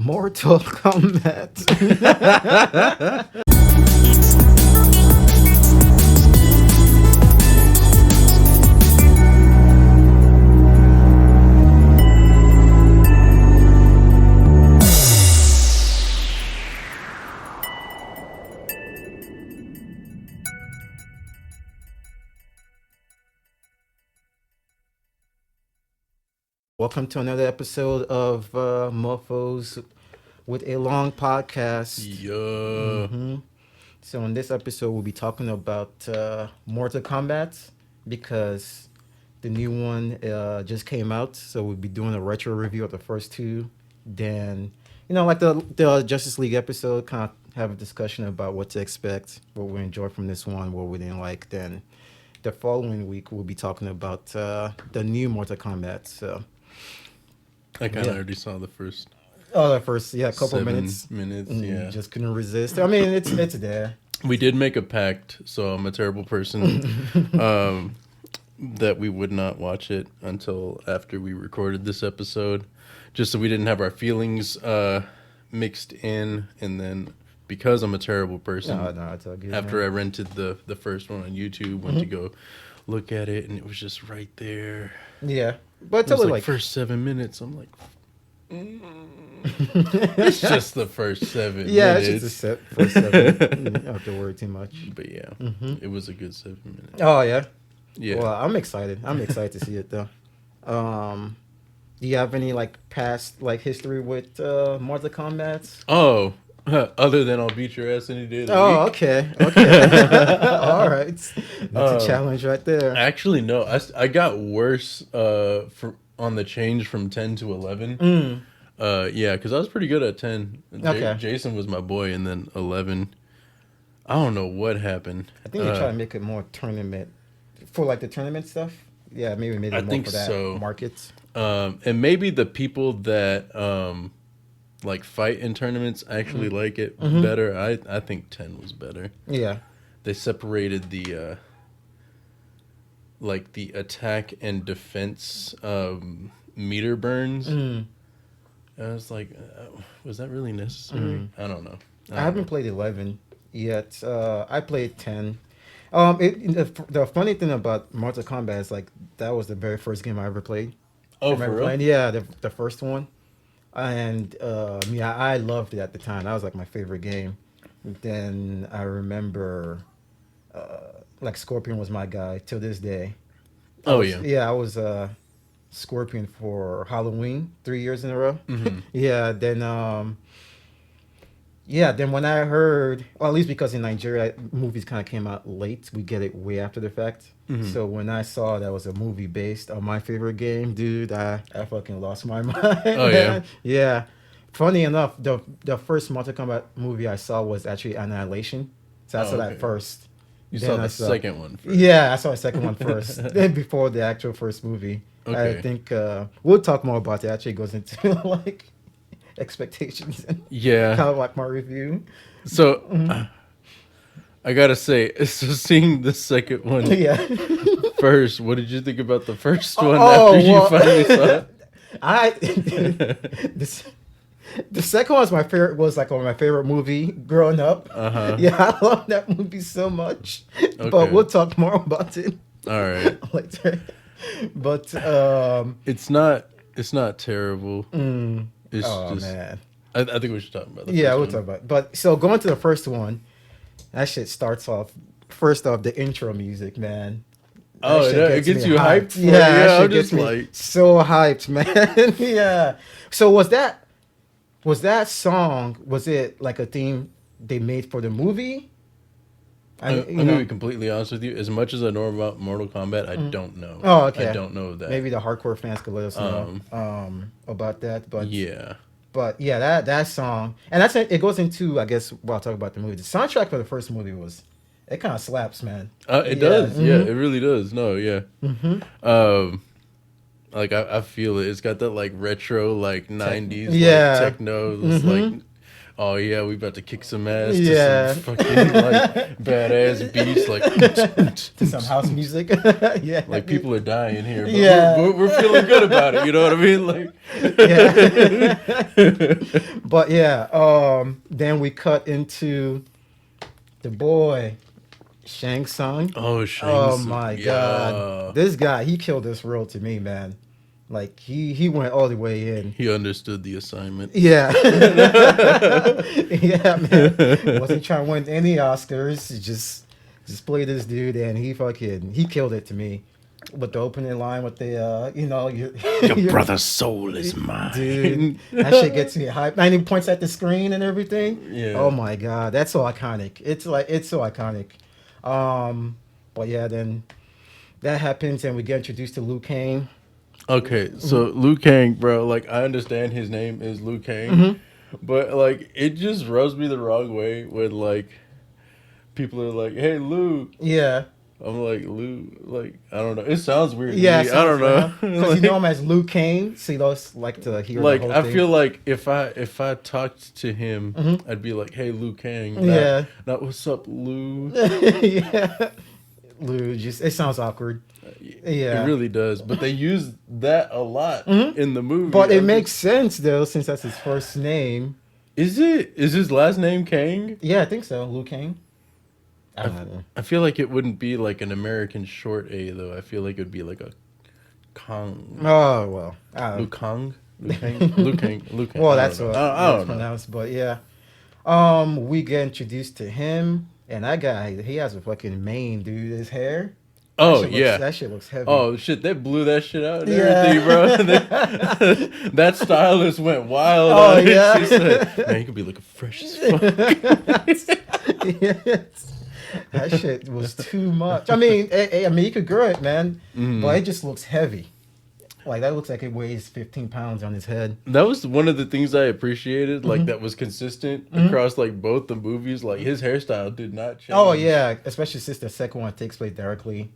Mortal Kombat. Welcome to another episode of Mofos with a long podcast. Yeah. So in this episode, we'll be talking about Mortal Kombat because the new one just came out. So we'll be doing a retro review of the first two. Then, like the Justice League episode, kind of have a discussion about what to expect, what we enjoyed from this one, what we didn't like. Then the following week, we'll be talking about the new Mortal Kombat. So. I kind of already saw the first. Oh, the first, couple minutes. Yeah. Just couldn't resist. I mean, it's there. We did make a pact, so I'm a terrible person, that we would not watch it until after we recorded this episode, just so we didn't have our feelings mixed in. And then, because I'm a terrible person, no, it's all good, after man. I rented the first one on YouTube, went to go look at it, and it was just right there. Yeah, but It was totally like first 7 minutes. I'm like, it's just the first 7 yeah, minutes. it's just first 7. You don't have to worry too much. But yeah, it was a good 7 minutes. Oh yeah, Yeah. Well, I'm excited. I'm excited to see it though. Do you have any past history with Mortal Kombat? Oh, other than I'll beat your ass any day of the Oh, week. okay. All right, that's a challenge right there. Actually, no. I got worse on the change from 10 to 11. Yeah, because I was pretty good at 10. Okay. Jason was my boy, and then 11. I don't know what happened. I think they try to make it more tournament for the tournament stuff. Yeah, maybe made it I more think for that so. markets. And maybe the people that fight in tournaments actually like it better. I think 10 was better. Yeah. They separated the the attack and defense meter burns. I was like, was that really necessary? I don't know. I haven't played 11 yet. I played 10. The funny thing about Mortal Kombat is that was the very first game I ever played. Oh, I for remember real? playing, yeah, the first one. And I loved it at the time. That was my favorite game. Then I remember Scorpion was my guy till this day. I was Scorpion for Halloween 3 years in a row. Yeah, then when I heard, or at least because in Nigeria movies kind of came out late, we get it way after the fact. So when I saw that was a movie based on my favorite game, dude, I fucking lost my mind. Oh, yeah? Yeah. Funny enough, the first Mortal Kombat movie I saw was actually Annihilation. So I saw that first. You Then saw I the second one first. Yeah, I saw the second one first. Then before the actual first movie. Okay. I think we'll talk more about it. Actually goes into expectations and Yeah. kind of my review. So, I gotta say, so seeing the second one Yeah. first, what did you think about the first one Oh, after you finally saw it? The second one was my favorite. Was one of my favorite movie growing up. Yeah, I love that movie so much. But Okay. we'll talk more about it All right. later. But It's not terrible. It's oh just, man. I think we should talk about that. Yeah, we'll talk about it. But so going to the first one, that shit starts off. First off, the intro music, man. Oh, it gets you hyped? Yeah, Yeah, that I'm shit gets just me so hyped, man. Yeah. So was that song? Was it a theme they made for the movie? I'm gonna be completely honest with you. As much as I know about Mortal Kombat, I don't know. Oh, okay. I don't know that. Maybe the hardcore fans could let us know about that. But Yeah. But yeah, that song, and it goes into, I guess, I'll talk about the movie. The soundtrack for the first movie it kind of slaps, man. It does. Yeah, it really does. No, yeah. I feel it. It's got that retro 90s techno. It's oh yeah, we about to kick some ass Yeah. to some fucking like badass beats, like To some house music. Yeah. like people are dying here, but Yeah. we're feeling good about it. You know what I mean? Like, Yeah. But yeah, then we cut into the boy, Shang Tsung. oh Shang Oh Tsung, my god. yeah, This guy, he killed this role to me, man. Like he went all the way in. he understood the assignment. Yeah. Yeah, man. Wasn't trying to win any Oscars. He just played this dude and he killed it to me. With the opening line with the Your brother's soul is mine, dude, that shit gets me hyped. And he points at the screen and everything. Yeah. Oh my god, that's so iconic. It's so iconic. But yeah, then that happens and we get introduced to Liu Kang. Okay, so Liu Kang, bro, like I understand his name is Liu Kang, but like it just rubs me the wrong way when like people are like, "Hey, Liu," Yeah. I'm like Liu, like I don't know. It sounds weird. Yeah, to me. I don't know. because you know him as Liu Kang. So you just like to hear Like the whole I thing. feel like if I talked to him, I'd be like, "Hey, Liu Kang." Not, Yeah. Not what's up, Liu. Yeah. Liu, just it sounds awkward. Yeah. It really does. But they use that a lot in the movie. But it I'm makes just- sense though, since that's his first name. Is it? Is his last name Kang? Yeah, I think so. Liu Kang. I don't know. I feel like it wouldn't be like an American short A though. I feel like it would be like a Kong. Oh well. I don't Liu know. Kang? Liu Kang? Liu Kang? Liu Kang. Well, I that's don't what know. I it's don't know. pronounced, but yeah. We get introduced to him, and that guy, he has a fucking mane, dude. His hair. Oh That shit yeah. that shit looks heavy. Oh shit! They blew that shit out and Yeah. everything, bro. That stylist went wild. Oh, on it. yeah. She said, "Man, you could be looking fresh as fuck." Yes. That shit was too much. I mean, you could grow it, man, but it just looks heavy. Like that looks like it weighs 15 pounds on his head. That was one of the things I appreciated, like that was consistent across like both the movies. Like his hairstyle did not change. Oh yeah, especially since the second one takes place directly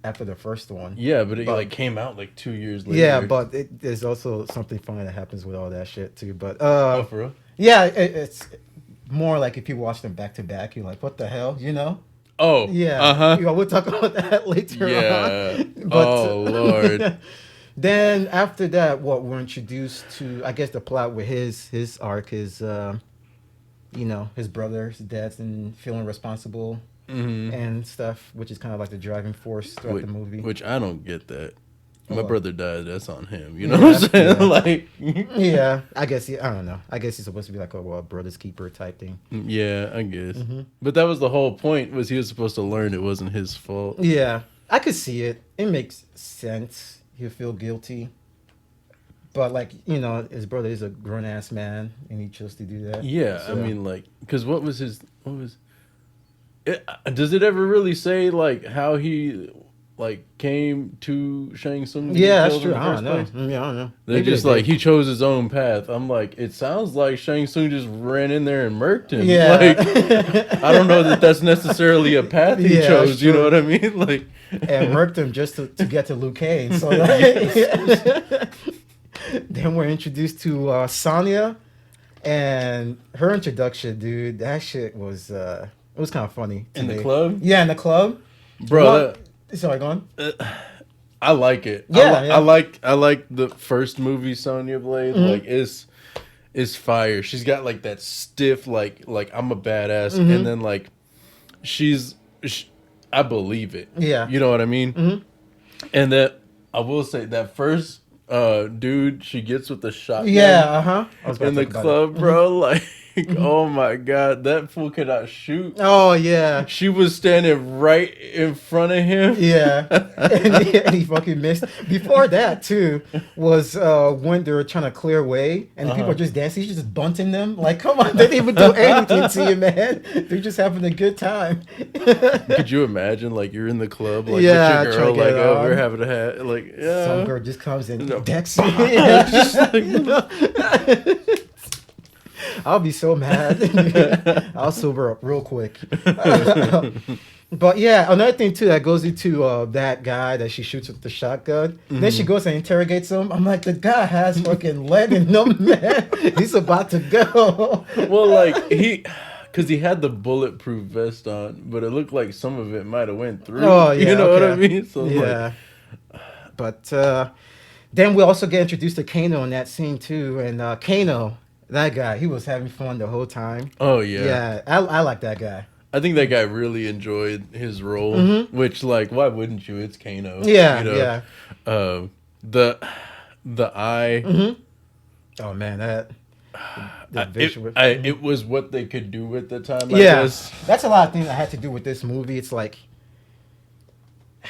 after the first one. Yeah, but it But- like came out like 2 years later. Yeah, but there's also something funny that happens with all that shit too. But oh, for real? yeah, it's more like if you watch them back to back, you're like, what the hell, you know? Oh, Yeah, we'll talk about that later Yeah. on. Oh, Lord. Then after that, we're introduced to, I guess the plot with his arc is, his brother, his dad's and feeling responsible and stuff, which is kind of like the driving force throughout the movie. Which I don't get that. My What? brother died. That's on him. You know what I'm saying? Yeah. Like, Yeah, I guess I don't know. I guess he's supposed to be like a brother's keeper type thing. yeah, I guess. But that was the whole point. Was he was supposed to learn it wasn't his fault. Yeah, I could see it. It makes sense. He'll feel guilty. But like, his brother is a grown ass man and he chose to do that. Yeah, So- I mean, like, because does it ever really say like how he like came to Shang Tsung? to be Yeah, that's killed in true. the I first don't know. place? Yeah, I don't know. They're Maybe just they like did. he chose his own path. I'm like, it sounds like Shang Tsung just ran in there and murked him. Yeah. Like, I don't know that that's necessarily a path he Yeah, chose. that's You know true. what I mean? Like, And murked him just to get to Liu Kang. So like, then we're introduced to Sonia, and her introduction, dude. That shit was it was kind of funny. In the today. club? Yeah, in the club, bro, Well, sorry, go on. I like it. Yeah, yeah. I like the first movie Sonya Blade. Like it's fire. She's got like that stiff like I'm a badass, and then like I believe it. Yeah. You know what I mean? And that I will say that first dude she gets with the shotgun. Yeah, In the club, bro, like, oh my god, that fool cannot shoot. Oh yeah. She was standing right in front of him. Yeah, and he fucking missed. Before that, too, was when they were trying to clear away, and the people are just dancing. He's just bunting them. Like, come on, they didn't even do anything to you, man. They're just having a good time. Could you imagine, like, you're in the club, like, Yeah, with your trying girl, to get like, it oh, on. we're having a hat, like, yeah. Some girl just comes and No. decks you. I'll be so mad. I'll sober up real quick. But yeah, another thing too that goes into that guy that she shoots with the shotgun. Then she goes and interrogates him. I'm like, the guy has fucking lead in him, man. He's about to go. Well, like because he had the bulletproof vest on, but it looked like some of it might have went through. Oh yeah, You know what I okay. mean? So Yeah, but then we also get introduced to Kano in that scene too, and Kano, that guy, he was having fun the whole time. oh yeah. Yeah, I like that guy. I think that guy really enjoyed his role, which like why wouldn't you? It's Kano. Yeah, You know, yeah. uh, the eye. Oh man, that the It, visual. it was what they could do at the time. I Yeah, guess. that's a lot of things that had to do with this movie. It's like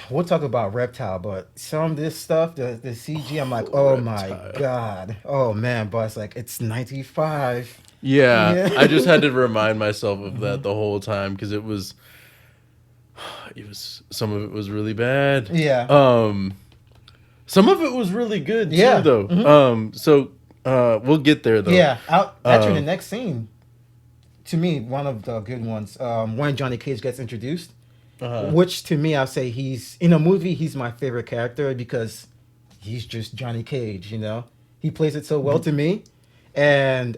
we'll talk about Reptile, but some of this stuff, the CG, I'm like, oh my Reptile. god, oh man, but it's like it's 95. Yeah, Yeah. I just had to remind myself of that the whole time because it was some of it was really bad. Yeah. Some of it was really good Yeah. too, though. So we'll get there though. Yeah, actually, the next scene, to me, one of the good ones, when Johnny Cage gets introduced, which to me, I'll say he's in a movie. He's my favorite character because he's just Johnny Cage. You know, he plays it so well to me, and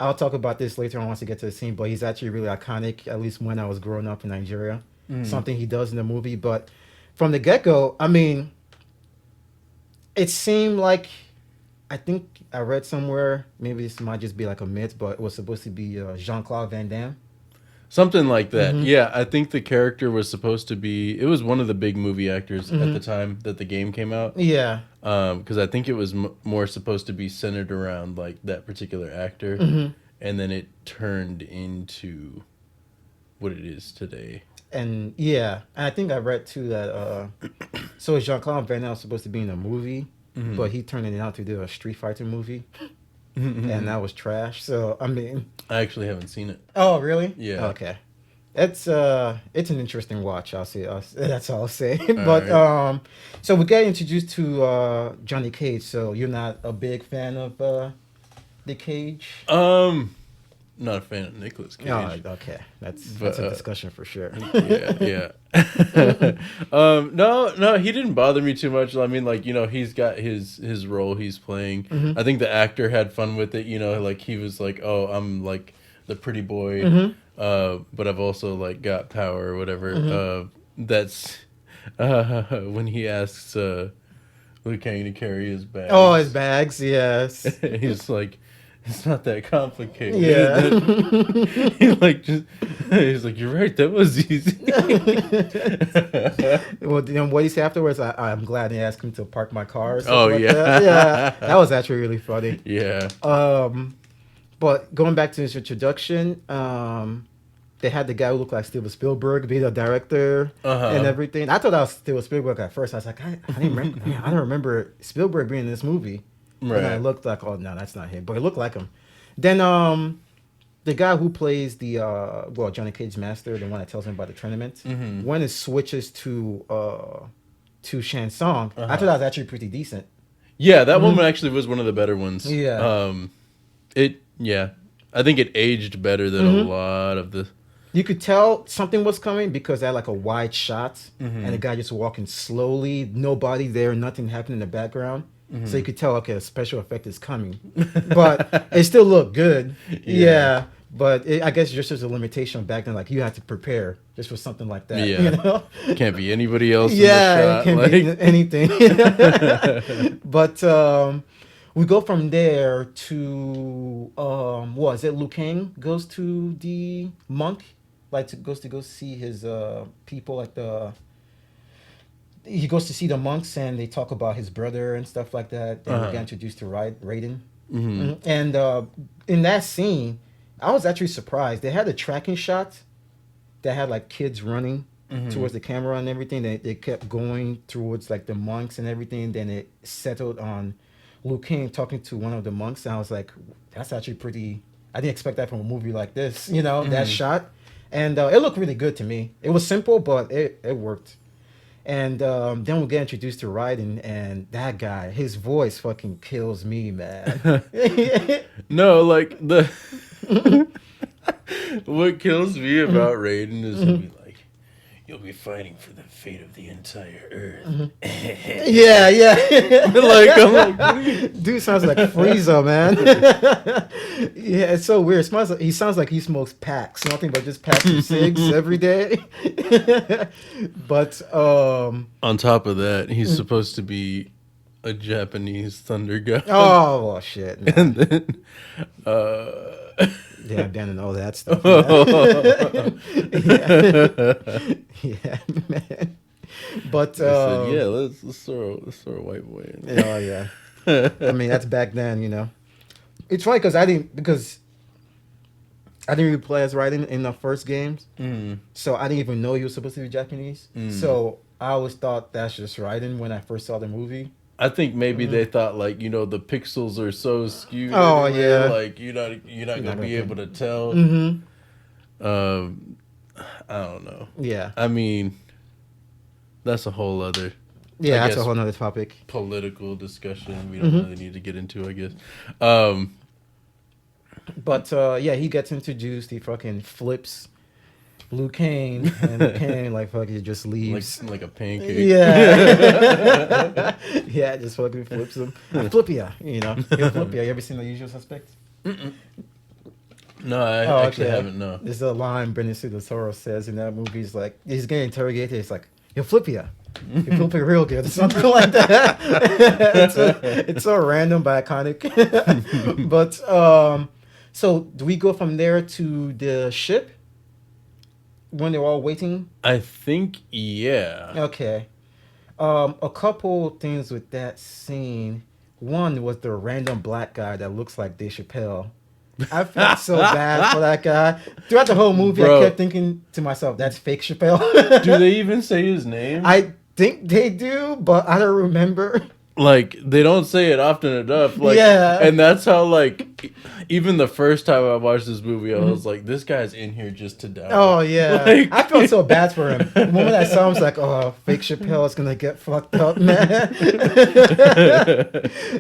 I'll talk about this later on once I get to the scene. But he's actually really iconic, at least when I was growing up in Nigeria. Something he does in the movie, but from the get go, I mean, it seemed like. I think I read somewhere, maybe this might just be like a myth, but it was supposed to be Jean-Claude Van Damme. Something like that. Yeah, I think the character was supposed to be. It was one of the big movie actors at the time that the game came out. Yeah. Because I think it was more supposed to be centered around like that particular actor, and then it turned into what it is today. And yeah, and I think I read too that so Jean-Claude Van Damme was supposed to be in a movie, but he turned it out to do a Street Fighter movie, and that was trash. So I mean, I actually haven't seen it. oh really? Yeah. Okay. It's an interesting watch. I'll say that's all I'll say. But right. So we get introduced to Johnny Cage. So you're not a big fan of the Cage? Not a fan of Nicolas Cage. Oh, okay. That's a discussion for sure. Yeah. No, he didn't bother me too much. I mean, like, you know, he's got his role he's playing. I think the actor had fun with it, you know, like he was like, oh, I'm like the pretty boy, but I've also like got power or whatever. That's when he asks Liu Kang to carry his bags. Oh, his bags, yes. He's like, it's not that complicated. Yeah. He's like, you're right, that was easy. Well, then what he said afterwards, I'm glad they asked him to park my car. Or Oh, like yeah. that. Yeah, that was actually really funny. Yeah. But going back to his introduction, they had the guy who looked like Steven Spielberg be the director and everything. I thought that was Steven Spielberg at first. I was like, I didn't remember. I don't remember Spielberg being in this movie. Right. And I looked like, oh no, that's not him. But it looked like him. Then the guy who plays the Johnny Cage's master, the one that tells him about the tournament, when it switches to Shang Tsung, I thought that was actually pretty decent. Yeah, that one actually was one of the better ones. Yeah. I think it aged better than a lot of the. You could tell something was coming because they had like a wide shot and the guy just walking slowly, nobody there, nothing happening in the background. So you could tell, okay, a special effect is coming. But it still looked good. Yeah. But I guess just as a limitation back then, like you had to prepare just for something like that. Yeah. You know? Can't be anybody else Yeah, in the it shot. can be anything. But we go from there to, what is it? Liu Kang goes to the monk, goes to go see his people, like he goes to see the monks and they talk about his brother and stuff like that. And we get introduced to Raiden. And in that scene, I was actually surprised. They had a tracking shot that had like kids running towards the camera and everything. They kept going towards like the monks and everything. Then it settled on Liu Kang talking to one of the monks. And I was like, that's actually pretty. I didn't expect that from a movie like this, you know, that shot. And it looked really good to me. It was simple, but it worked. And then we get introduced to Raiden, and that guy, his voice fucking kills me, man. No, like the what kills me about Raiden is he'll be like, "You'll be fighting for the fate of the entire Earth." Yeah, yeah. Like I'm like, what do you Dude sounds like Frieza, man. Yeah, it's so weird. He sounds like he smokes packs, nothing but just packs of cigs every day. But On top of that, he's supposed to be a Japanese thunder god, oh well, shit, and man. then Yeah, abandon all that stuff, man. Yeah, yeah, man. But they said, "Yeah, let's throw a white boy in there." oh yeah. I mean, that's back then, you know. It's funny because I didn't really play as Raiden in the first games, so I didn't even know he was supposed to be Japanese. So I always thought that's just Raiden when I first saw the movie. I think maybe they thought like the pixels are so skewed. Oh, anyway, yeah. like you're not gonna be able to tell. Mm-hmm. I don't know. Yeah, I mean, that's a whole other yeah, that's a guess whole nother topic. political discussion. We don't really need to get into, I guess. But yeah, he gets introduced. He fucking flips Liu Kang, and Liu Kang like fucking just leaves. like a pancake. Yeah, yeah, just fucking flips him. Flip ya, you know. He'll flip ya. You ever seen The Usual Suspects? No, I actually haven't. No. There's a line Benicio del Toro says in that movie. He's like, he's getting interrogated. It's like, he'll flip ya. He'll flip it real good or something like that. It's so random but iconic. But so do we go from there to the ship when they're all waiting? I think yeah. Okay. A couple things with that scene. One was the random black guy that looks like Dave Chappelle. I felt so bad for that guy. Throughout the whole movie, Bro. I kept thinking to myself, that's fake Chappelle. Do they even say his name? I think they do, but I don't remember. Like they don't say it often enough. Like, Yeah. and that's how like even the first time I watched this movie, I was like, this guy's in here just to die. Oh, yeah. Like- I felt so bad for him. The moment I saw him, I was like, oh, fake Chappelle is going to get fucked up, man.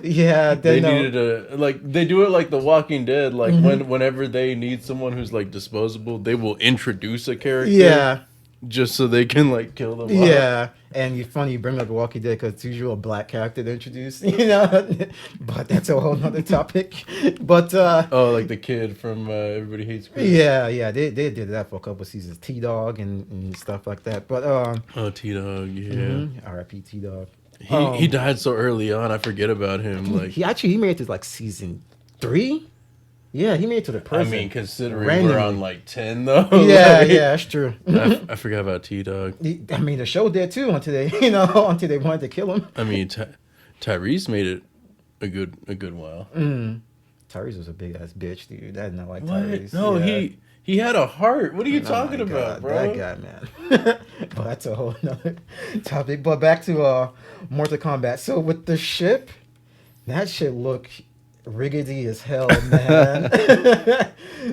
Yeah. They Then, needed a like they do it like The Walking Dead. Like whenever they need someone who's like disposable, they will introduce a character. yeah. Just so they can like kill them. Off. Yeah, and it's funny you bring up The Walking Dead because it's usually a black character to introduce, you know. But that's a whole nother topic. But Oh, like the kid from Everybody Hates Chris. yeah, they did that for a couple of seasons. T-Dog and stuff like that. But Oh, T-Dog, yeah. R.I.P. T-Dog. He died so early on. I forget about him. Like He made it to like season 3. Yeah, he made it to the I prison. mean, considering Randomly. we're on like 10 though. Yeah, like, yeah, that's true. I forgot about T-Dog. I mean, the show did too until they, until they wanted to kill him. I mean, Tyrese made it a good while. Tyrese was a big ass bitch, dude. I did not like What? Tyrese. No, Yeah. he had a heart. What are you Oh talking my about, God, bro? that guy, man. But that's a whole nother topic. But back to Mortal Kombat. So with the ship, that shit look riggedy as hell, man.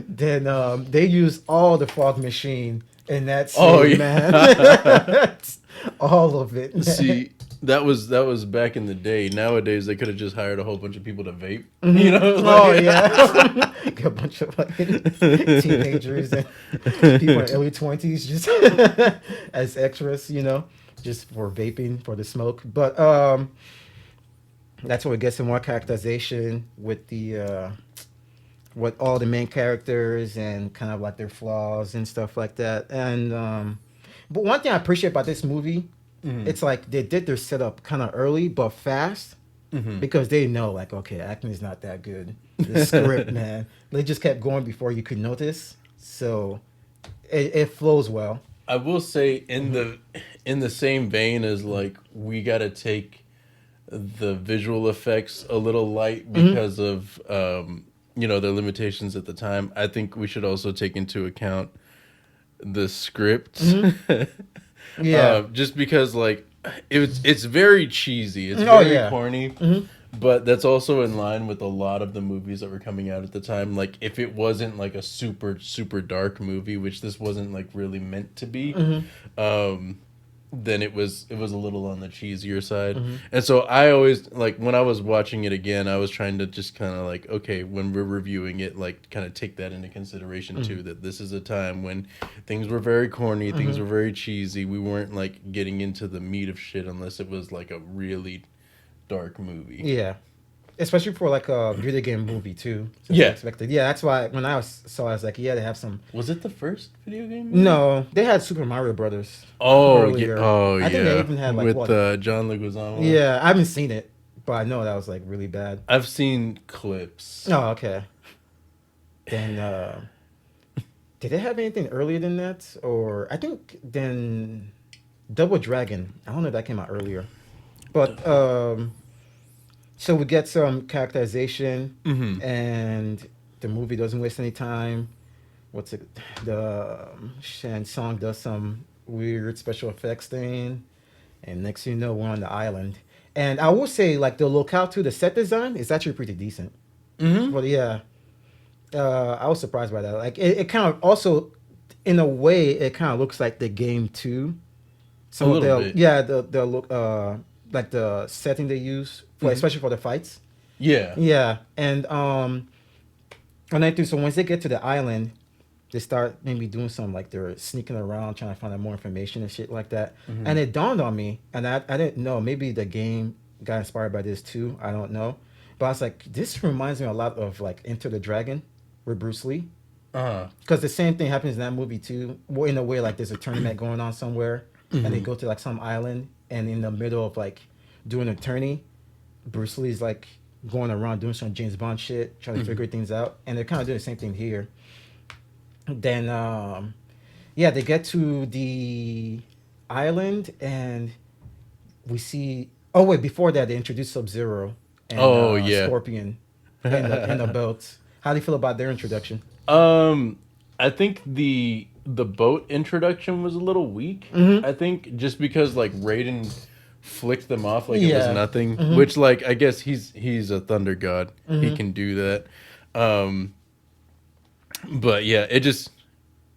Then they use all the fog machine in that scene, Oh, yeah. man. All of it. Man. See, that was back in the day. Nowadays, they could have just hired a whole bunch of people to vape. You know? Oh Like- yeah, a bunch of fucking teenagers and people in early 20s just as extras, just for vaping for the smoke. But that's where it gets some more characterization with the with all the main characters and kind of like their flaws and stuff like that. And but one thing I appreciate about this movie, it's like they did their setup kind of early but fast. Because they know, like, okay, acting is not that good. The script, man, they just kept going before you could notice, so it flows well. I will say in the same vein as like we got to take the visual effects a little light because of their limitations at the time. I think we should also take into account the script. Yeah. Just because like it's very cheesy. It's very corny. But that's also in line with a lot of the movies that were coming out at the time. Like, if it wasn't like a super, super dark movie, which this wasn't like really meant to be, then it was a little on the cheesier side. And so I always, like, when I was watching it again, I was trying to just kind of like, okay, when we're reviewing it, like, kind of take that into consideration too, that this is a time when things were very corny, things were very cheesy. We weren't like getting into the meat of shit unless it was like a really dark movie. Yeah. Especially for like a video game movie too. So Yeah. expected. Yeah, that's why when saw, I was like, yeah, they have some. Was it the first video game movie? No, they had Super Mario Brothers. Oh, earlier. I think they even had like with what? John Leguizamo. Yeah, I haven't seen it, but I know that was like really bad. I've seen clips. Oh, okay. Then did they have anything earlier than that? Or I think then Double Dragon. I don't know if that came out earlier. But so we get some characterization and the movie doesn't waste any time. What's it? The Shan Song does some weird special effects thing. And next thing you know, we're on the island. And I will say, like, the locale too, the set design is actually pretty decent. But yeah, I was surprised by that. Like, it kind of also, in a way, it kind of looks like the game too. A little bit. Yeah, the look, like the setting they use, for, especially for the fights. Yeah. Yeah, and I think so. Once they get to the island, they start maybe doing some like they're sneaking around trying to find out more information and shit like that. And it dawned on me, and I didn't know. Maybe the game got inspired by this too. I don't know, but I was like, this reminds me a lot of like Enter the Dragon with Bruce Lee. Because the same thing happens in that movie too. Well, in a way, like there's a tournament going on somewhere, and they go to like some island, and in the middle of like doing a tourney, Bruce Lee's like going around doing some James Bond shit, trying to figure things out, and they're kind of doing the same thing here. Then, yeah, they get to the island, and we see. Oh wait, before that, they introduce Sub-Zero and Scorpion and the boats. How do you feel about their introduction? I think the boat introduction was a little weak. I think just because like Raiden flicked them off like it was nothing, which like I guess he's a thunder god. He can do that. But yeah, it just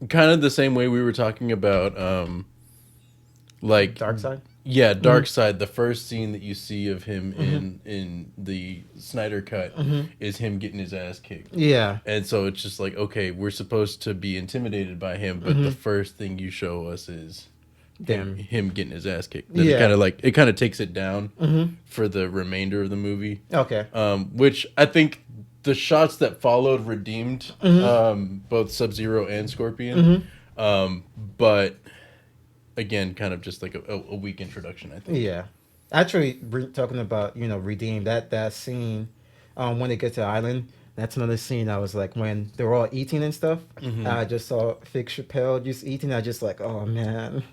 kind of the same way we were talking about like Darkseid? Yeah, Darkseid. The first scene that you see of him in the Snyder cut is him getting his ass kicked. Yeah. And so it's just like, okay, we're supposed to be intimidated by him, but the first thing you show us is him getting his ass kicked. Then it kind of takes it down for the remainder of the movie. Okay. Which I think the shots that followed redeemed both Sub-Zero and Scorpion. But again, kind of just like a weak introduction, I think. Yeah. Actually, talking about, redeem, that scene when they get to the island, that's another scene I was like, when they were all eating and stuff, I just saw Fig Chappelle just eating, I just like, oh man.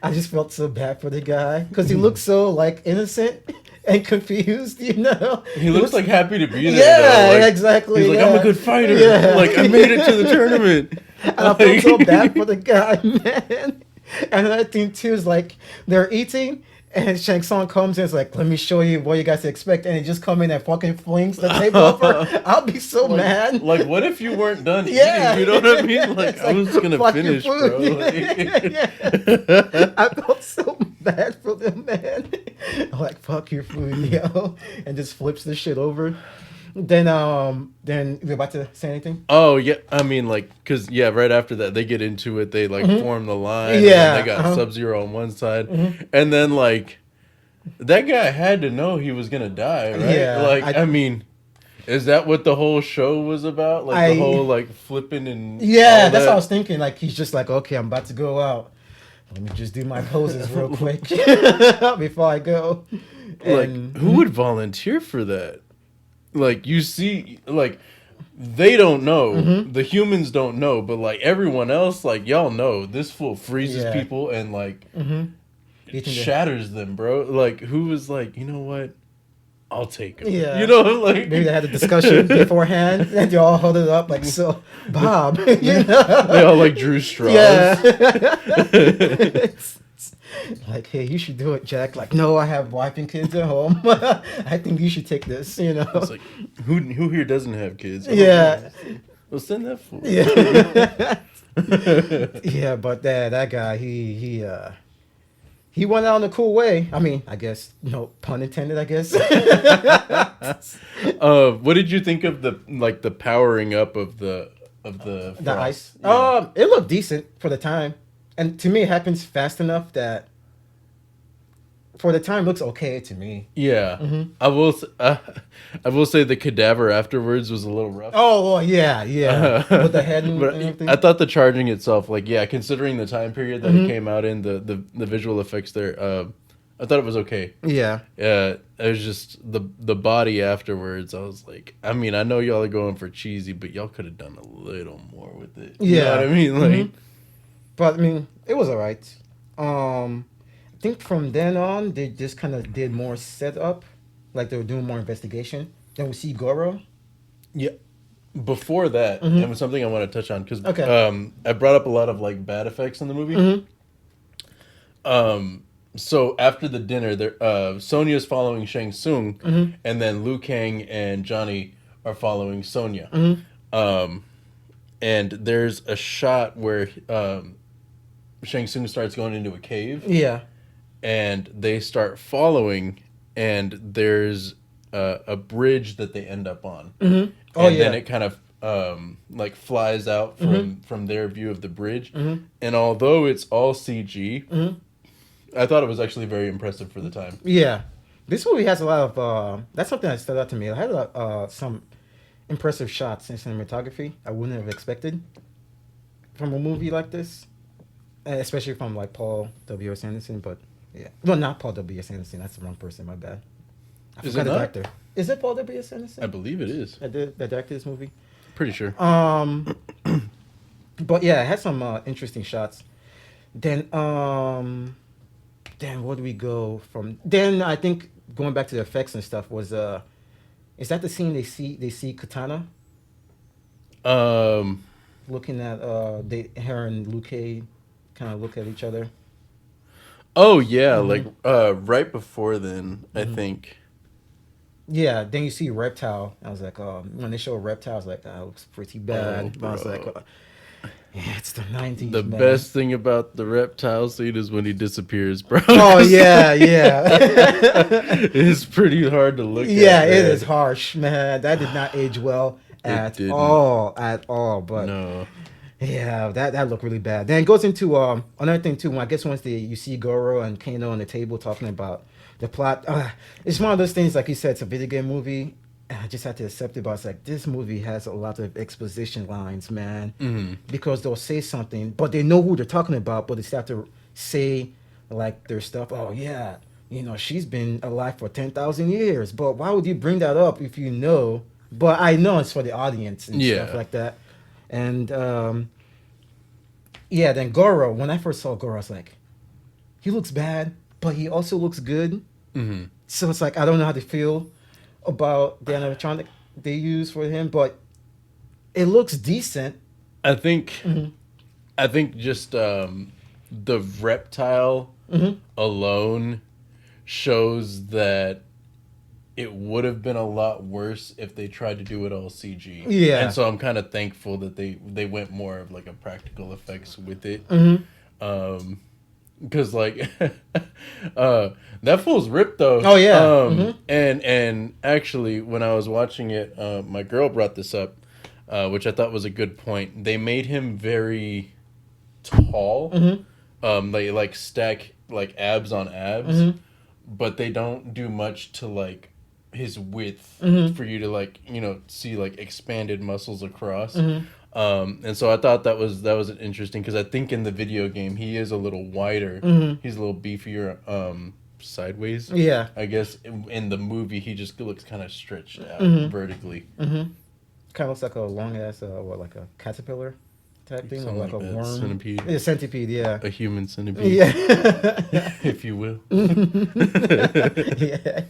I just felt so bad for the guy because he looked so like innocent and confused, He looks like happy to be there. Yeah, like, exactly. He's like, I'm a good fighter. Yeah. Like, I made it to the tournament. And I felt so bad for the guy, man. And another thing too is like they're eating, and Shang Tsung comes in, it's like, let me show you what you guys expect, and he just come in and fucking flings the table over. I'll be so mad. Like, what if you weren't done eating? You know what I mean? Like, I was gonna finish, bro. I felt so bad for them, man. I'm like, fuck your food, yo, and just flips the shit over. Then you're about to say anything? Oh yeah, I mean like, cause yeah, right after that they get into it. They like form the line. Yeah, and they got Sub-Zero on one side, and then like that guy had to know he was gonna die, right? Yeah, like I mean, is that what the whole show was about? Like the whole like flipping and yeah, that's what I was thinking. Like he's just like, okay, I'm about to go out. Let me just do my poses real quick before I go. Like, who would volunteer for that? Like, you see, like, they don't know. The humans don't know. But, like, everyone else, like, y'all know. This fool freezes people and, like, shatters them, bro. Like, who was like, you know what? I'll take him. Yeah. You know, like... Maybe they had a discussion beforehand and they all held it up like, so, Bob, you know? They all, like, drew straws. Yeah. Like, hey, you should do it, Jack. Like, no, I have wife and kids at home. I think you should take this, you know. It's like, who here doesn't have kids? Yeah. Well, send that fool. Yeah. Yeah, but that guy, he he went out in a cool way. I mean, I guess no pun intended. I guess. What did you think of the powering up of the The frost? ice. Yeah. It looked decent for the time, and to me, it happens fast enough that for the time looks okay to me. Yeah. I will say the cadaver afterwards was a little rough. Oh well, yeah, yeah, with the head and But I everything. thought the charging itself, like, yeah, considering the time period that it Mm-hmm. came out in, the visual effects there, I thought it was okay. Yeah, Yeah, it was just the body afterwards. I was like, I mean, I know y'all are going for cheesy, but y'all could have done a little more with it. You know what yeah. I mean? Like, But I mean, it was alright. I think from then on they just kind of did more setup, like they were doing more investigation. Then we see Goro. yeah. Before that, and Mm-hmm. was something I want to touch on because Okay. I brought up a lot of like bad effects in the movie. Mm-hmm. So after the dinner, there Sonia's following Shang Tsung, Mm-hmm. and then Liu Kang and Johnny are following Sonia. Mm-hmm. And there's a shot where Shang Tsung starts going into a cave, Yeah. and they start following, and there's a bridge that they end up on, Mm-hmm. Oh and yeah. then it kind of like flies out from their view of the bridge, and although it's all CG, I thought it was actually very impressive for the time. Yeah. This movie has a lot of. That's something that stood out to me. It had some impressive shots in cinematography I wouldn't have expected from a movie like this, especially from like Paul W. S. Anderson. But yeah, well, not Paul W. S. Anderson. That's the wrong person. My bad. I Is forgot it the not? director. Is it Paul W. S. Anderson? I believe it is. That directed this movie. Pretty sure. But yeah, it had some interesting shots. Then then where do we go from? Then I think going back to the effects and stuff was is that the scene they see Katana Um. looking at her and Luke kind of look at each other. Oh yeah, like Mm-hmm. right before then, I think. Yeah, then you see Reptile. I was like, when they show Reptile, I was like, that looks pretty bad. Oh, But I was like, bro. yeah, it's the 90s, The man. best thing about the reptile scene is when he disappears, bro. Oh yeah, yeah. It's pretty hard to look Yeah, at. it Man. is harsh, man. That did not age well It at didn't. all, at all. But No. yeah, that looked really bad. Then it goes into another thing too. When I guess once you see Goro and Kano on the table talking about the plot, it's one of those things like you said, it's a video game movie. And I just had to accept it. But it's like this movie has a lot of exposition lines, man, because they'll say something, but they know who they're talking about, but they still have to say like their stuff. Oh yeah, she's been alive for 10,000 years. But why would you bring that up if you know? But I know it's for the audience and stuff Yeah. like that. And yeah, then Goro. When I first saw Goro, I was like, he looks bad, but he also looks good. So it's like I don't know how to feel about the animatronic they use for him, but it looks decent. I think I think just the reptile alone shows that it would have been a lot worse if they tried to do it all CG. Yeah. And so I'm kind of thankful that they went more of like a practical effects with it. Because like that fool's ripped though. Oh, yeah. And actually when I was watching it, my girl brought this up, which I thought was a good point. They made him very tall. They like stack like abs on abs, but they don't do much to like his width for you to like see like expanded muscles across. And so I thought that was interesting because I think in the video game he is a little wider. He's a little beefier sideways. Yeah. I guess in the movie he just looks kind of stretched out vertically. Kind of looks like a long ass, like a caterpillar type thing, or Something like a like that. worm. Centipede. Yeah, centipede. Yeah. A human centipede, Yeah. if you will. Yeah.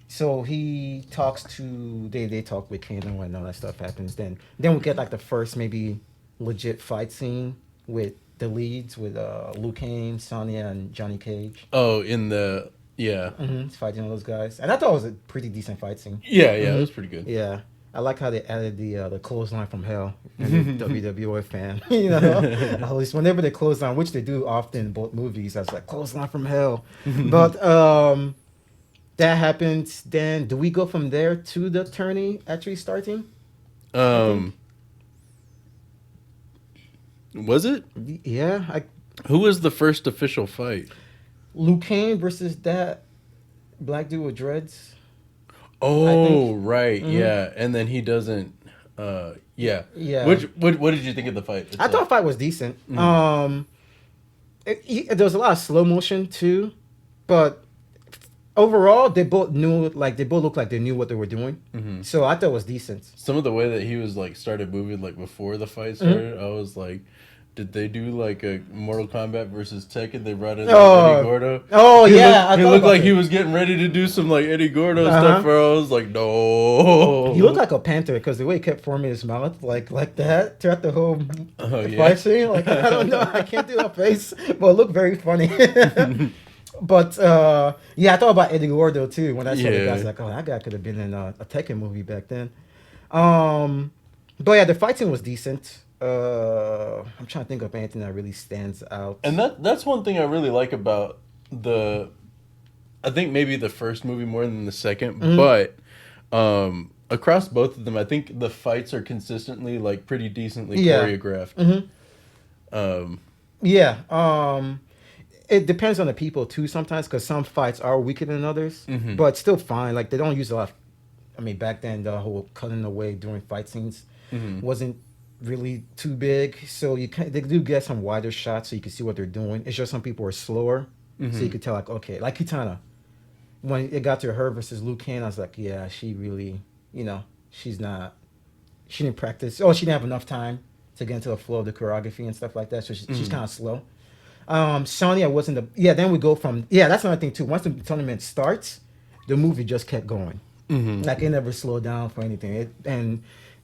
So he talks to they talk with Kano and all that stuff happens. Then we get like the first maybe legit fight scene with the leads with Liu Kang, Sonya, and Johnny Cage. Oh, in the He's fighting all those guys, and I thought it was a pretty decent fight scene. yeah, it was pretty good. Yeah. I like how they added the clothesline from hell. And the WWE fan, you know, at least whenever they clothesline, which they do often in both movies, I was like clothesline from hell. But that happens. Then do we go from there to the tourney actually starting? I think. Um, was it? Yeah, Who was the first official fight? Liu Kang versus that black dude with dreads. I think. Oh, right, Hmm. yeah, and then he doesn't. Yeah. Yeah, What did you think of the fight I thought itself? the fight was decent. Mm. There was a lot of slow motion too, but overall they both knew, like they both looked like they knew what they were doing. Hmm. So I thought it was decent. Some of the way that he was like started moving like before the fight Hmm. started, I was like, did they do like a Mortal Kombat versus Tekken? They brought in like Eddie Oh, Gordo. oh He yeah, looked, I he thought looked about like he that. was getting ready to do some like Eddie Gordo Uh stuff. huh. Where I was like, no. He looked like a panther because the way he kept forming his mouth, like that throughout the whole Oh yeah. fight scene. Like I don't know, I can't do a face, but it looked very funny. But yeah, I thought about Eddie Gordo too when I saw the guy. I was Yeah. like, oh, that guy could have been in a Tekken movie back then. Um, but yeah, the fighting was decent. I'm trying to think of anything that really stands out. And that's one thing I really like about the I think maybe the first movie more than the second, Mhm. but across both of them, I think the fights are consistently like pretty decently Yeah. choreographed. Hmm. Um, Yeah. It depends on the people too sometimes because some fights are weaker than others, mhm, but still fine. Like they don't use a lot. I mean, back then the whole cutting away during fight scenes mhm, wasn't really too big, so you can they do get some wider shots so you can see what they're doing. It's just some people are slower, so you mhm. could tell like okay, like Kitana. When it got to her versus Liu Kang, I was like, yeah, she really, she's not. She didn't practice. Oh, she didn't have enough time to get into the flow of the choreography and stuff like that. So she's Mhm. kind of slow. Sonya wasn't the. Yeah, then we go from. Yeah, that's another thing too. Once the tournament starts, the movie just kept going. Mhm. Like it never slowed down for anything. And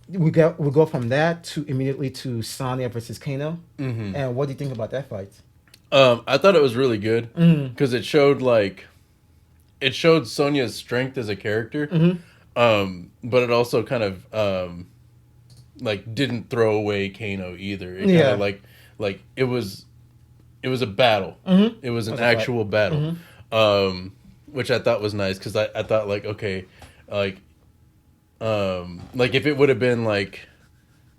we go from that to immediately to Sonya versus Kano. Mhm. And what do you think about that fight? I thought it was really good Mm. because it showed Sonya's strength as a character, Mm-hmm. but it also kind of like didn't throw away Kano either. It kind of Yeah. like it was a battle. Mm-hmm. It was an That's a fight. actual battle, Mm-hmm. which I thought was nice because I thought like okay, like like if it would have been like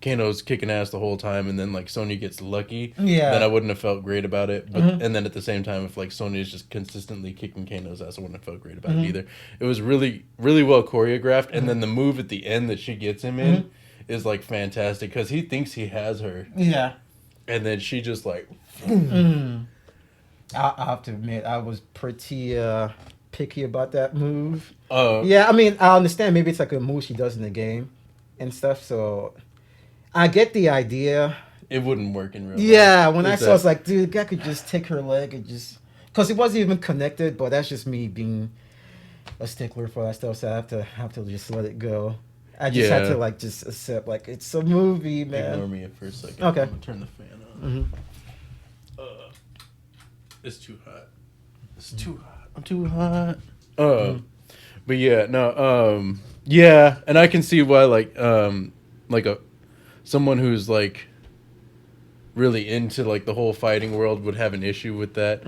Kano's kicking ass the whole time and then like Sonya gets lucky, then I Yeah. wouldn't have felt great about it. But Mm-hmm. and then at the same time, if like Sonya's just consistently kicking Kano's ass, I wouldn't have felt great about it Mm-hmm. either. It was really really well choreographed, and Mm-hmm. then the move at the end that she gets him in Mm-hmm. is like fantastic because he thinks he has her, Yeah. and then she just like Mm. I have to admit, I was pretty picky about that move. uh Yeah, I mean, I understand maybe it's like a move she does in the game and stuff. So I get the idea. it wouldn't work in real life. Yeah, when I Is saw, I was that like, dude, guy could just take her leg and just, because it wasn't even connected. But that's just me being a stickler for that stuff. So I have to just let it go. I just had to yeah? like just accept like it's a movie, Ignore man. me for a second. Okay. I'm gonna turn the fan on. Hmm. It's too hot. It's too hot. I'm too hot. But yeah, no, yeah, and I can see why like a someone who's like really into like the whole fighting world would have an issue with that,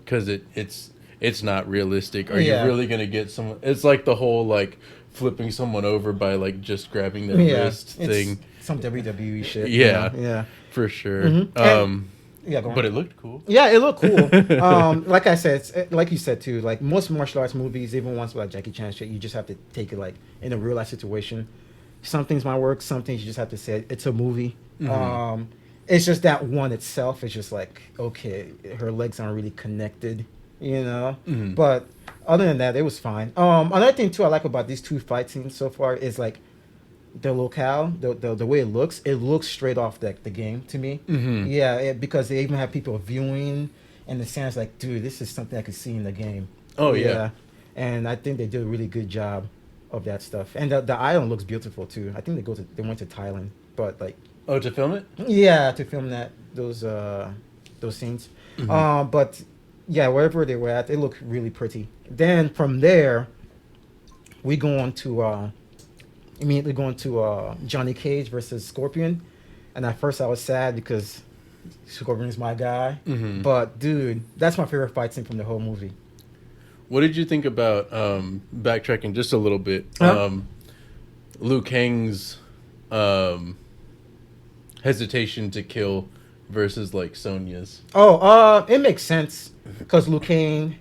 because it's not realistic. Are you Yeah. really gonna get someone? It's like the whole like flipping someone over by like just grabbing their Yeah, wrist it's thing. some WWE shit. Yeah, Yeah. for sure. Mhm. And- Yeah, go on. But it looked cool. Yeah, it looked cool. Like I said, like you said too. Like most martial arts movies, even ones like Jackie Chan shit, you just have to take it like in a real life situation. Some things might work. Some things you just have to say it's a movie. It's just that one itself is just like okay, her legs aren't really connected, you know. Mhm. But other than that, it was fine. Another thing too I like about these two fight scenes so far is like the locale, the way it looks straight off the game to me. Mhm. Yeah, because they even have people viewing, and the sounds like, dude, this is something I could see in the game. Oh, yeah. And I think they did a really good job of that stuff. And the island looks beautiful too. I think they went to Thailand, but like, Oh, to film it? yeah, to film those scenes. But yeah, wherever they were at, they looked really pretty. Then from there, we go on to immediately going to Johnny Cage versus Scorpion, and at first I was sad because Scorpion is my guy. Mm-hmm. But dude, that's my favorite fight scene from the whole movie. What did you think about backtracking just a little bit? Huh? Liu Kang's hesitation to kill versus like Sonya's. Oh, it makes sense because Liu Kang,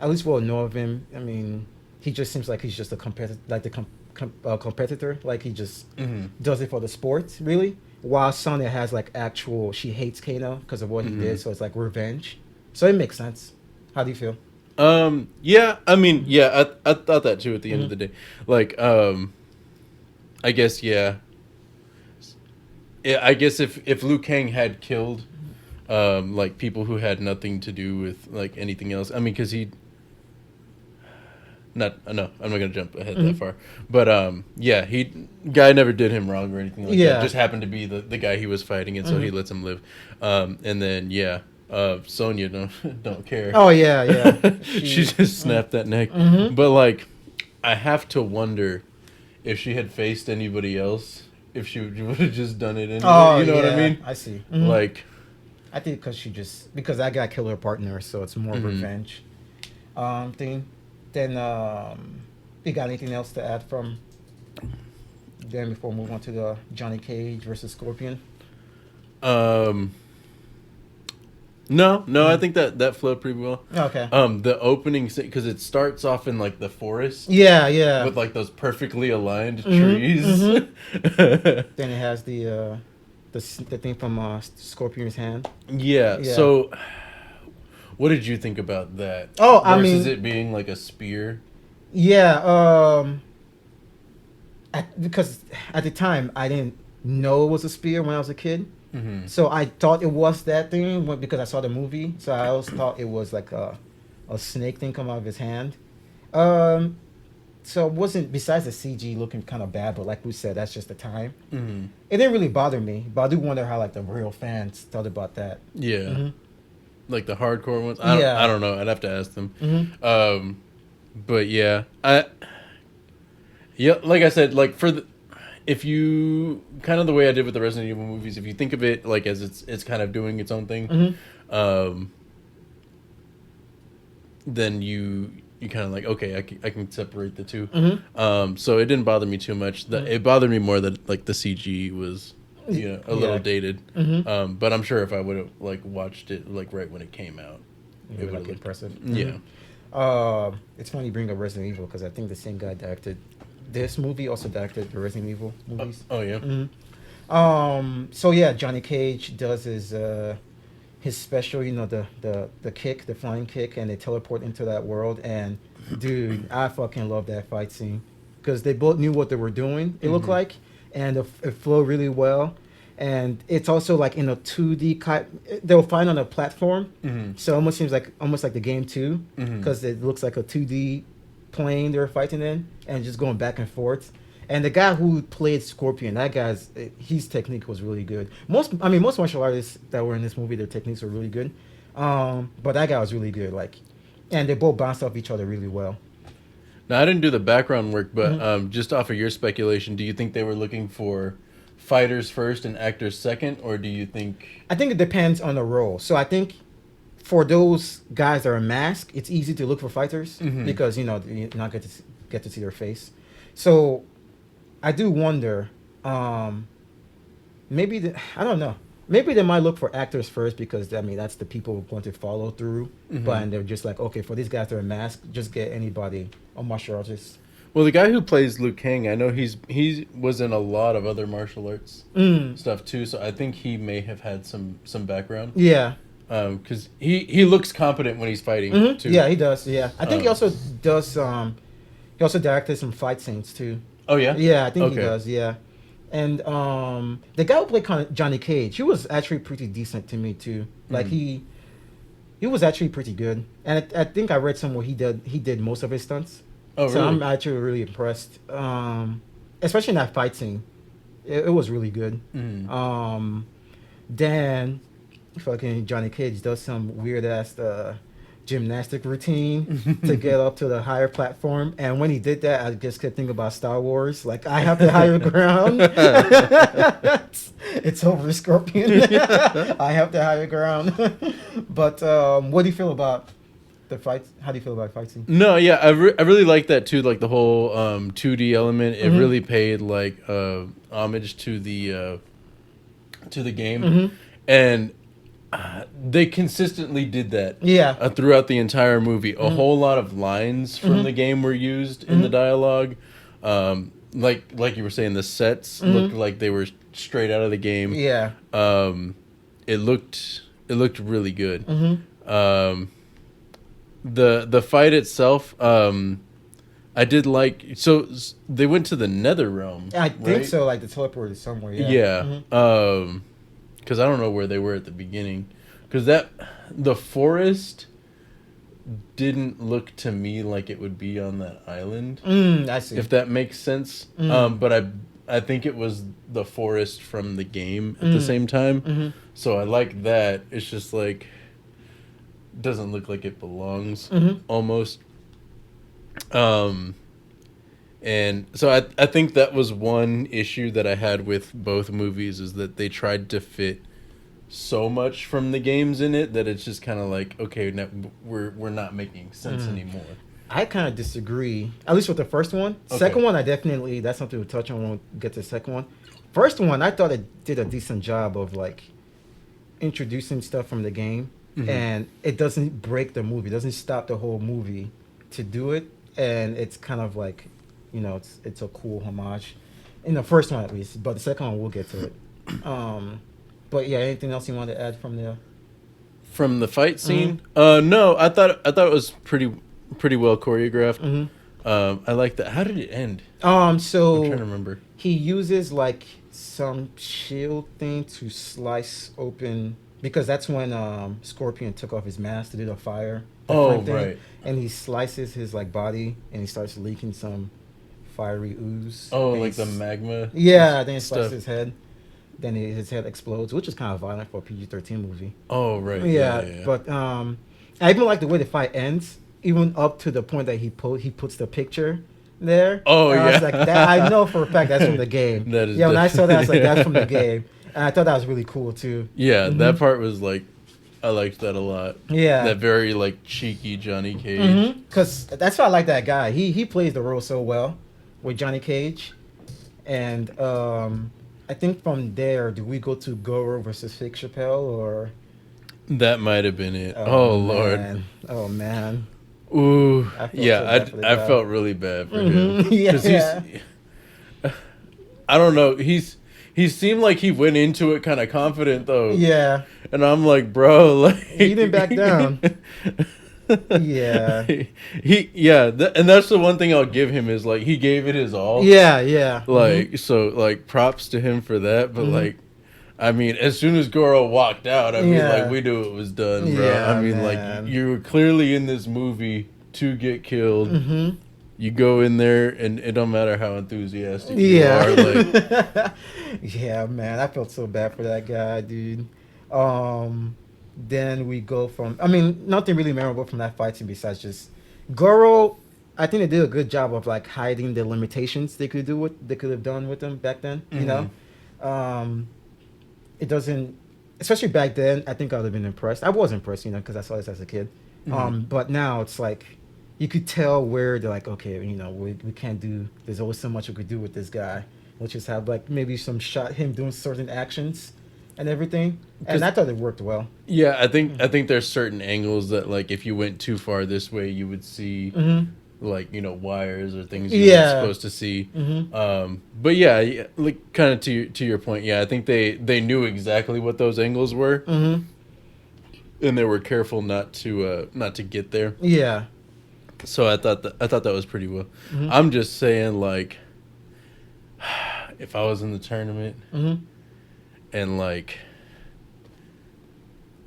at least what I know of him, I mean, he just seems like he's just a competitor, like the competitor, like he just Mm-hmm. does it for the sport, really. While Sonya has like actual, she hates Kano because of what he Mm-hmm. did, so it's like revenge. So it makes sense. How do you feel? Yeah, I mean, yeah, I thought that too at the end of Mm-hmm. the day. Like, I guess, yeah. Yeah, I guess if Liu Kang had killed, like people who had nothing to do with like anything else. I mean, because he, not no, I'm not gonna jump ahead that Mm-hmm. far. But yeah, he guy never did him wrong or anything like Yeah. that. Just happened to be the guy he was fighting, and so he Mm-hmm. lets him live. And then yeah, Sonya don't care. Oh yeah, yeah. She just snapped that neck. Mm-hmm. But like, I have to wonder if she had faced anybody else, if she would have just done it anyway. Oh, You know what I yeah, mean? I see. Mhm. Like, I think because that guy killed her partner, so it's more Mhm. revenge thing. Then you got anything else to add from then before we move on to the Johnny Cage versus Scorpion? um, no, I think that flowed pretty well. Okay. The opening because it starts off in like the forest Yeah, yeah. with like those perfectly aligned Mhm, trees. Then it has the thing from Scorpion's hand. Yeah. Yeah. So, what did you think about that? Oh, I versus mean, it being like a spear. yeah. Because at the time I didn't know it was a spear when I was a kid. Mm-hmm. So I thought it was that thing because I saw the movie. So I always thought it was like a snake thing come out of his hand. Um, so it wasn't, besides the CG looking kind of bad, but like we said, that's just the time. Mm-hmm. It didn't really bother me, but I do wonder how like the real fans thought about that. Yeah. Mm-hmm. Like the hardcore ones. Yeah. I don't know. I'd have to ask them. Mm-hmm. But yeah, yeah, like I said, like if you kind of the way I did with the Resident Evil movies, if you think of it like as it's kind of doing its own thing, Mm-hmm. then you kind of like, okay, I can separate the two. Mm-hmm. So it didn't bother me too much. It bothered me more that like the CG was a little Yeah. dated. Mm-hmm. But I'm sure if I would have like watched it like right when it came out, It it was would like have impressive. yeah. It's funny you bring up Resident Evil because I think the same guy directed this movie, also directed the Resident Evil movies. Oh yeah. So yeah, Johnny Cage does his special, the kick, the flying kick, and they teleport into that world. And dude, I fucking love that fight scene because they both knew what they were doing. It looked like, and it flowed really well. And it's also like in a 2D they were fighting on a platform, so it almost seems like the game too, because it looks like a 2D plane they were fighting in, and just going back and forth. And the guy who played Scorpion, his technique was really good. Most martial artists that were in this movie, their techniques were really good, but that guy was really good. Like, and they both bounced off each other really well. Now I didn't do the background work, but just off of your speculation, do you think they were looking for fighters first and actors second, or do you think? I think it depends on the role. So I think for those guys that are masked, it's easy to look for fighters because you not get to see their face. So I do wonder, maybe I don't know. Maybe they might look for actors first because that's the people who want to follow through. But and they're just like, okay, for these guys that are masked, just get anybody, a martial artist. Well, the guy who plays Liu Kang, I know he was in a lot of other martial arts stuff too, so I think he may have had some background. Yeah. Because he looks competent when he's fighting too. Yeah, he does. Yeah, I think he also does. He also directed some fight scenes too. Oh yeah. Yeah, I think he Okay. does. Yeah, and the guy who played Johnny Cage, he was actually pretty decent to me too. Like he was actually pretty good, and I think I read somewhere he did most of his stunts. Oh So really? I'm actually really impressed, especially in that fight scene. It was really good. Then fucking Johnny Cage does some weird ass gymnastic routine to get up to the higher platform. And when he did that, I just kept thinking about Star Wars. Like, I have the higher ground. It's over, Scorpion. I have the higher ground. But what do you feel about the fight? How do you feel about fight scene? No, yeah, I really like that too. Like the whole 2D element, it really paid like homage to the game, and they consistently did that. Yeah. Throughout the entire movie, a whole lot of lines from the game were used in the dialogue. Like you were saying, the sets looked like they were straight out of the game. Yeah. It looked really good. The fight itself, I did like. So they went to the Nether Realm. I think right? so. Like the teleport is somewhere. Yeah. Yeah. Because I don't know where they were at the beginning. Because the forest didn't look to me like it would be on that island. I see. If that makes sense. But I think it was the forest from the game at the same time. So I like that. It's just like doesn't look like it belongs almost. And so I think that was one issue that I had with both movies, is that they tried to fit so much from the games in it that it's just kind of like, okay, now we're not making sense anymore. I kind of disagree, at least with the first one. Okay. Second one, that's something we'll touch on when we get to the second one. First one, I thought it did a decent job of like introducing stuff from the game, and it doesn't break the movie, it doesn't stop the whole movie to do it, and it's kind of like, you know, it's a cool homage in the first one at least, but the second one we'll get to it. But yeah, anything else you want to add from the fight scene? No, I thought it was pretty well choreographed. I like that. How did it end? So I'm trying to remember. He uses like some shield thing to slice open, because that's when Scorpion took off his mask to do the fire. Oh, thing, right. And he slices his like body, and he starts leaking some fiery ooze. Oh, and like the magma. Yeah, then he stuff. slices his head. Then his head explodes, which is kind of violent for a PG-13 movie. Oh, right. Yeah. But I even like the way the fight ends, even up to the point that he puts the picture there. Oh, and yeah. I was like, I know for a fact that's from the game. That is when I saw that, I was like, that's from the definitely- game. And I thought that was really cool, too. Yeah, that part was like, I liked that a lot. Yeah. That very like cheeky Johnny Cage. Because that's why I like that guy. He plays the role so well with Johnny Cage. And I think from there, do we go to Goro versus Fake Chappelle, or? That might have been it. Oh Lord. Man. Oh, man. Ooh. I felt Yeah, so bad for the I guy. felt really bad for him. Yeah. 'Cause I don't know. He seemed like he went into it kind of confident though. Yeah. And I'm like, bro, like He didn't back down. Yeah. And that's the one thing I'll give him, is like he gave it his all. Yeah. Like so, like props to him for that. But like, I mean, as soon as Goro walked out, I mean, like we knew it was done, bro. Yeah, I mean, man. like you were clearly in this movie to get killed. You go in there, and it don't matter how enthusiastic you are. Like, yeah, man, I felt so bad for that guy, dude. Then we go from, I mean, nothing really memorable from that fight scene besides just Goro. I think they did a good job of like hiding the limitations they could have done with them back then. You know, it doesn't, especially back then. I think I would have been impressed. I was impressed, you know, because I saw this as a kid. But now it's like, you could tell where they're like, okay, you know, we can't do, there's always so much we could do with this guy. We'll just have like maybe some shot him doing certain actions and everything. And I thought it worked well. yeah, I think there's certain angles that like if you went too far this way, you would see like, you know, wires or things you weren't supposed to see. But yeah, like kind of to your point, yeah, I think they knew exactly what those angles were, and they were careful not to get there. Yeah. So I thought that was pretty well. I'm just saying, like, if I was in the tournament and like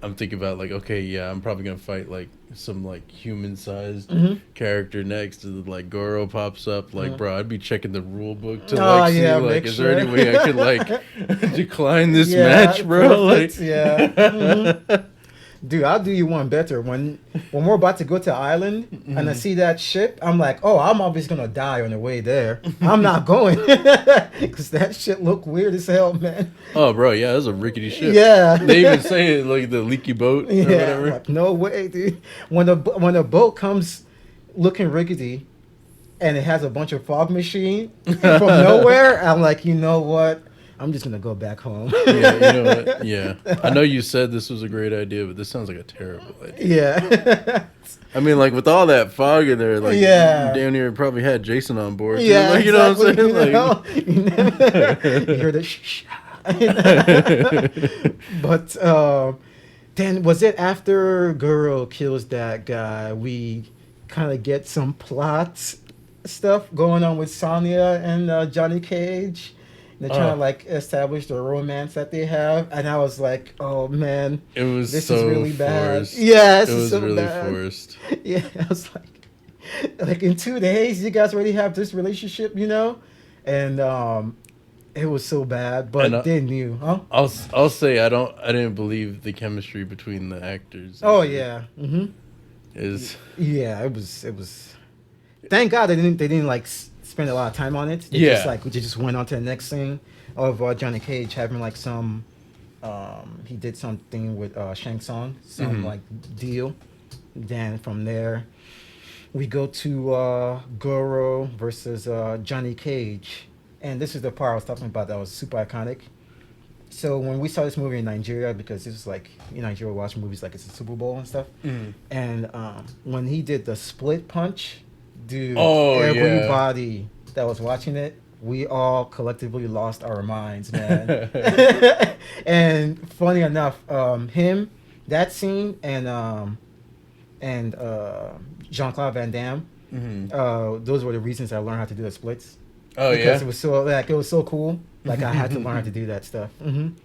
I'm thinking about like, okay, yeah, I'm probably gonna fight like some like human sized character next, and like Goro pops up, like, bro, I'd be checking the rule book to like see like, is there any way I could like decline this match, bro? Like, Dude, I'll do you one better. When we're about to go to the island and I see that ship, I'm like, oh, I'm obviously gonna die on the way there. I'm not going because that shit look weird as hell, man. Oh, bro, yeah, that's a rickety ship. Yeah, They even say it like the leaky boat or yeah. whatever. Like, no way, dude. When the boat comes looking rickety and it has a bunch of fog machine from nowhere, I'm like, you know what? I'm just gonna go back home. Yeah, you know what? Yeah. I know you said this was a great idea, but this sounds like a terrible idea. Yeah. I mean, like, with all that fog in there, like, Yeah. damn near probably had Jason on board. Too. Yeah, Like, exactly. You know what I'm saying? You hear the shh. But then was it after Goro kills that guy, we kind of get some plot stuff going on with Sonia and Johnny Cage. They're trying to like establish the romance that they have, and I was like, "Oh man, It was this so is really bad." forced. Yeah, this It is was so really bad. forced. Yeah, I was like in 2 days, you guys already have this relationship, and it was so bad, but And they knew, huh? I'll say I didn't believe the chemistry between the actors. Oh yeah, Is yeah. It was. Thank God they didn't like spend a lot of time on it. They Yeah. just like they just went on to the next thing of Johnny Cage having like some. He did something with Shang Tsung, some like deal. Then from there, we go to Goro versus Johnny Cage, and this is the part I was talking about that was super iconic. So when we saw this movie in Nigeria, because this is like in Nigeria, we watch movies like it's a Super Bowl and stuff, and when he did the split punch, dude, Oh, yeah. everybody that was watching it, we all collectively lost our minds, man. And funny enough, him, that scene, and Jean-Claude Van Damme, those were the reasons I learned how to do the splits. Oh Because yeah. it was so cool. Like I had to learn how to do that stuff.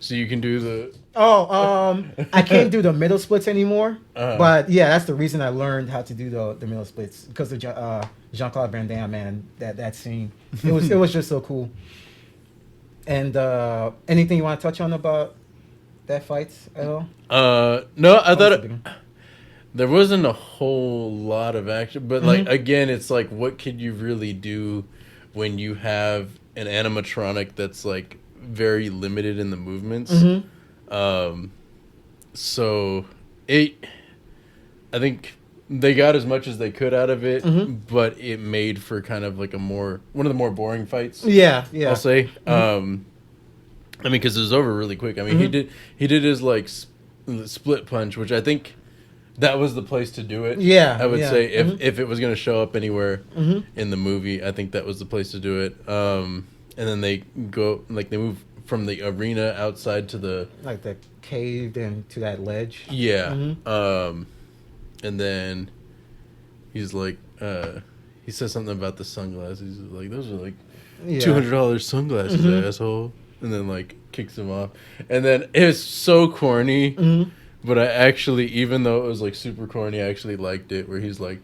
So you can do the. Oh, I can't do the middle splits anymore. Uh-huh. But yeah, that's the reason I learned how to do the middle splits because of Jean-Claude Van Damme, man. That scene, it was just so cool. And anything you want to touch on about that fight at all? No, I thought Big one. there wasn't a whole lot of action, but like again, it's like what could you really do when you have an animatronic that's like very limited in the movements? So I think they got as much as they could out of it, but it made for kind of like one of the more boring fights. Yeah. I'll say. I mean, because it was over really quick. I mean, he did his like split punch, which I think that was the place to do it. Yeah, I would yeah. say if it was going to show up anywhere in the movie, I think that was the place to do it. And then they move from the arena outside to the Like the cave and to that ledge. yeah. And then he's like, he says something about the sunglasses. He's like, those are like Yeah. $200 sunglasses, asshole. And then like kicks him off. And then it's so corny. But I actually, even though it was like super corny, I actually liked it. Where he's like,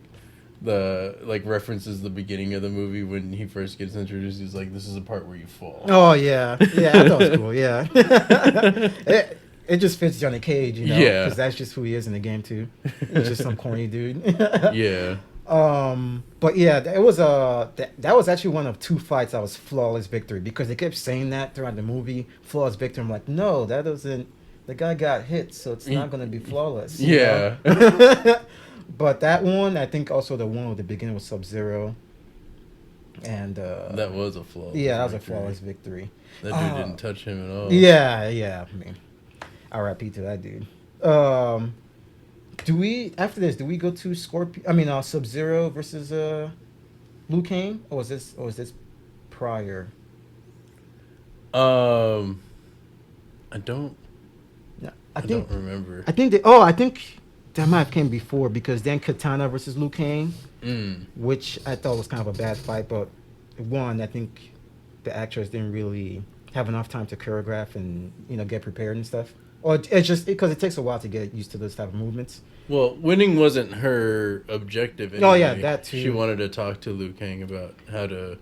references the beginning of the movie when he first gets introduced. He's like, "This is the part where you fall." Oh yeah, yeah, I thought it was cool. Yeah, it just fits Johnny Cage, Yeah. because that's just who he is in the game too. He's just some corny dude. Yeah. But yeah, it was that was actually one of two fights that was flawless victory because they kept saying that throughout the movie, flawless victory. I'm like, no, that doesn't. The guy got hit, so it's not gonna be flawless. you Yeah. know? But that one, I think, also the one with the beginning was Sub-Zero, and That was a flaw. yeah, that was a flawless victory. That dude didn't touch him at all. Yeah. I mean, R.I.P. to that dude. Do we go to Sub-Zero versus Liu Kang, or was this prior? I don't. No, I don't remember. I think that might have came before because then Katana versus Liu Kang, which I thought was kind of a bad fight, but one, I think the actress didn't really have enough time to choreograph and get prepared and stuff. Or it's just because it takes a while to get used to those type of movements. Well, winning wasn't her objective. Anyway. Oh yeah, that too. She wanted to talk to Liu Kang about how to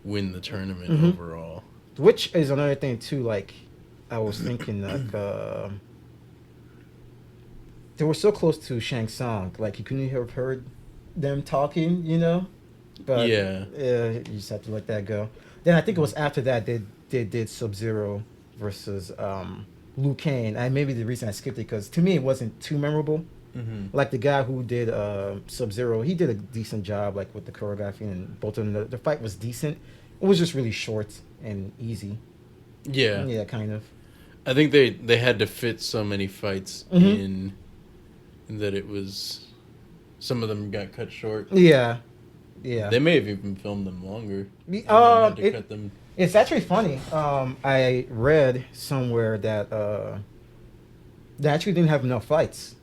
win the tournament overall. Which is another thing too. Like I was thinking, like they were so close to Shang Tsung, like you couldn't have heard them talking, you know. But Yeah. you just have to let that go. Then I think it was after that they did Sub Zero versus Liu Kang. And maybe the reason I skipped it because to me it wasn't too memorable. Hmm. Like the guy who did Sub Zero, he did a decent job, like with the choreography and both of them. The fight was decent. It was just really short and easy. Yeah. Yeah, kind of. I think they had to fit so many fights Mhm. in that it was some of them got cut short. Yeah, yeah. They may have even filmed them longer. The- And then had to it, cut them. it's actually funny. I read somewhere that they actually didn't have enough fights.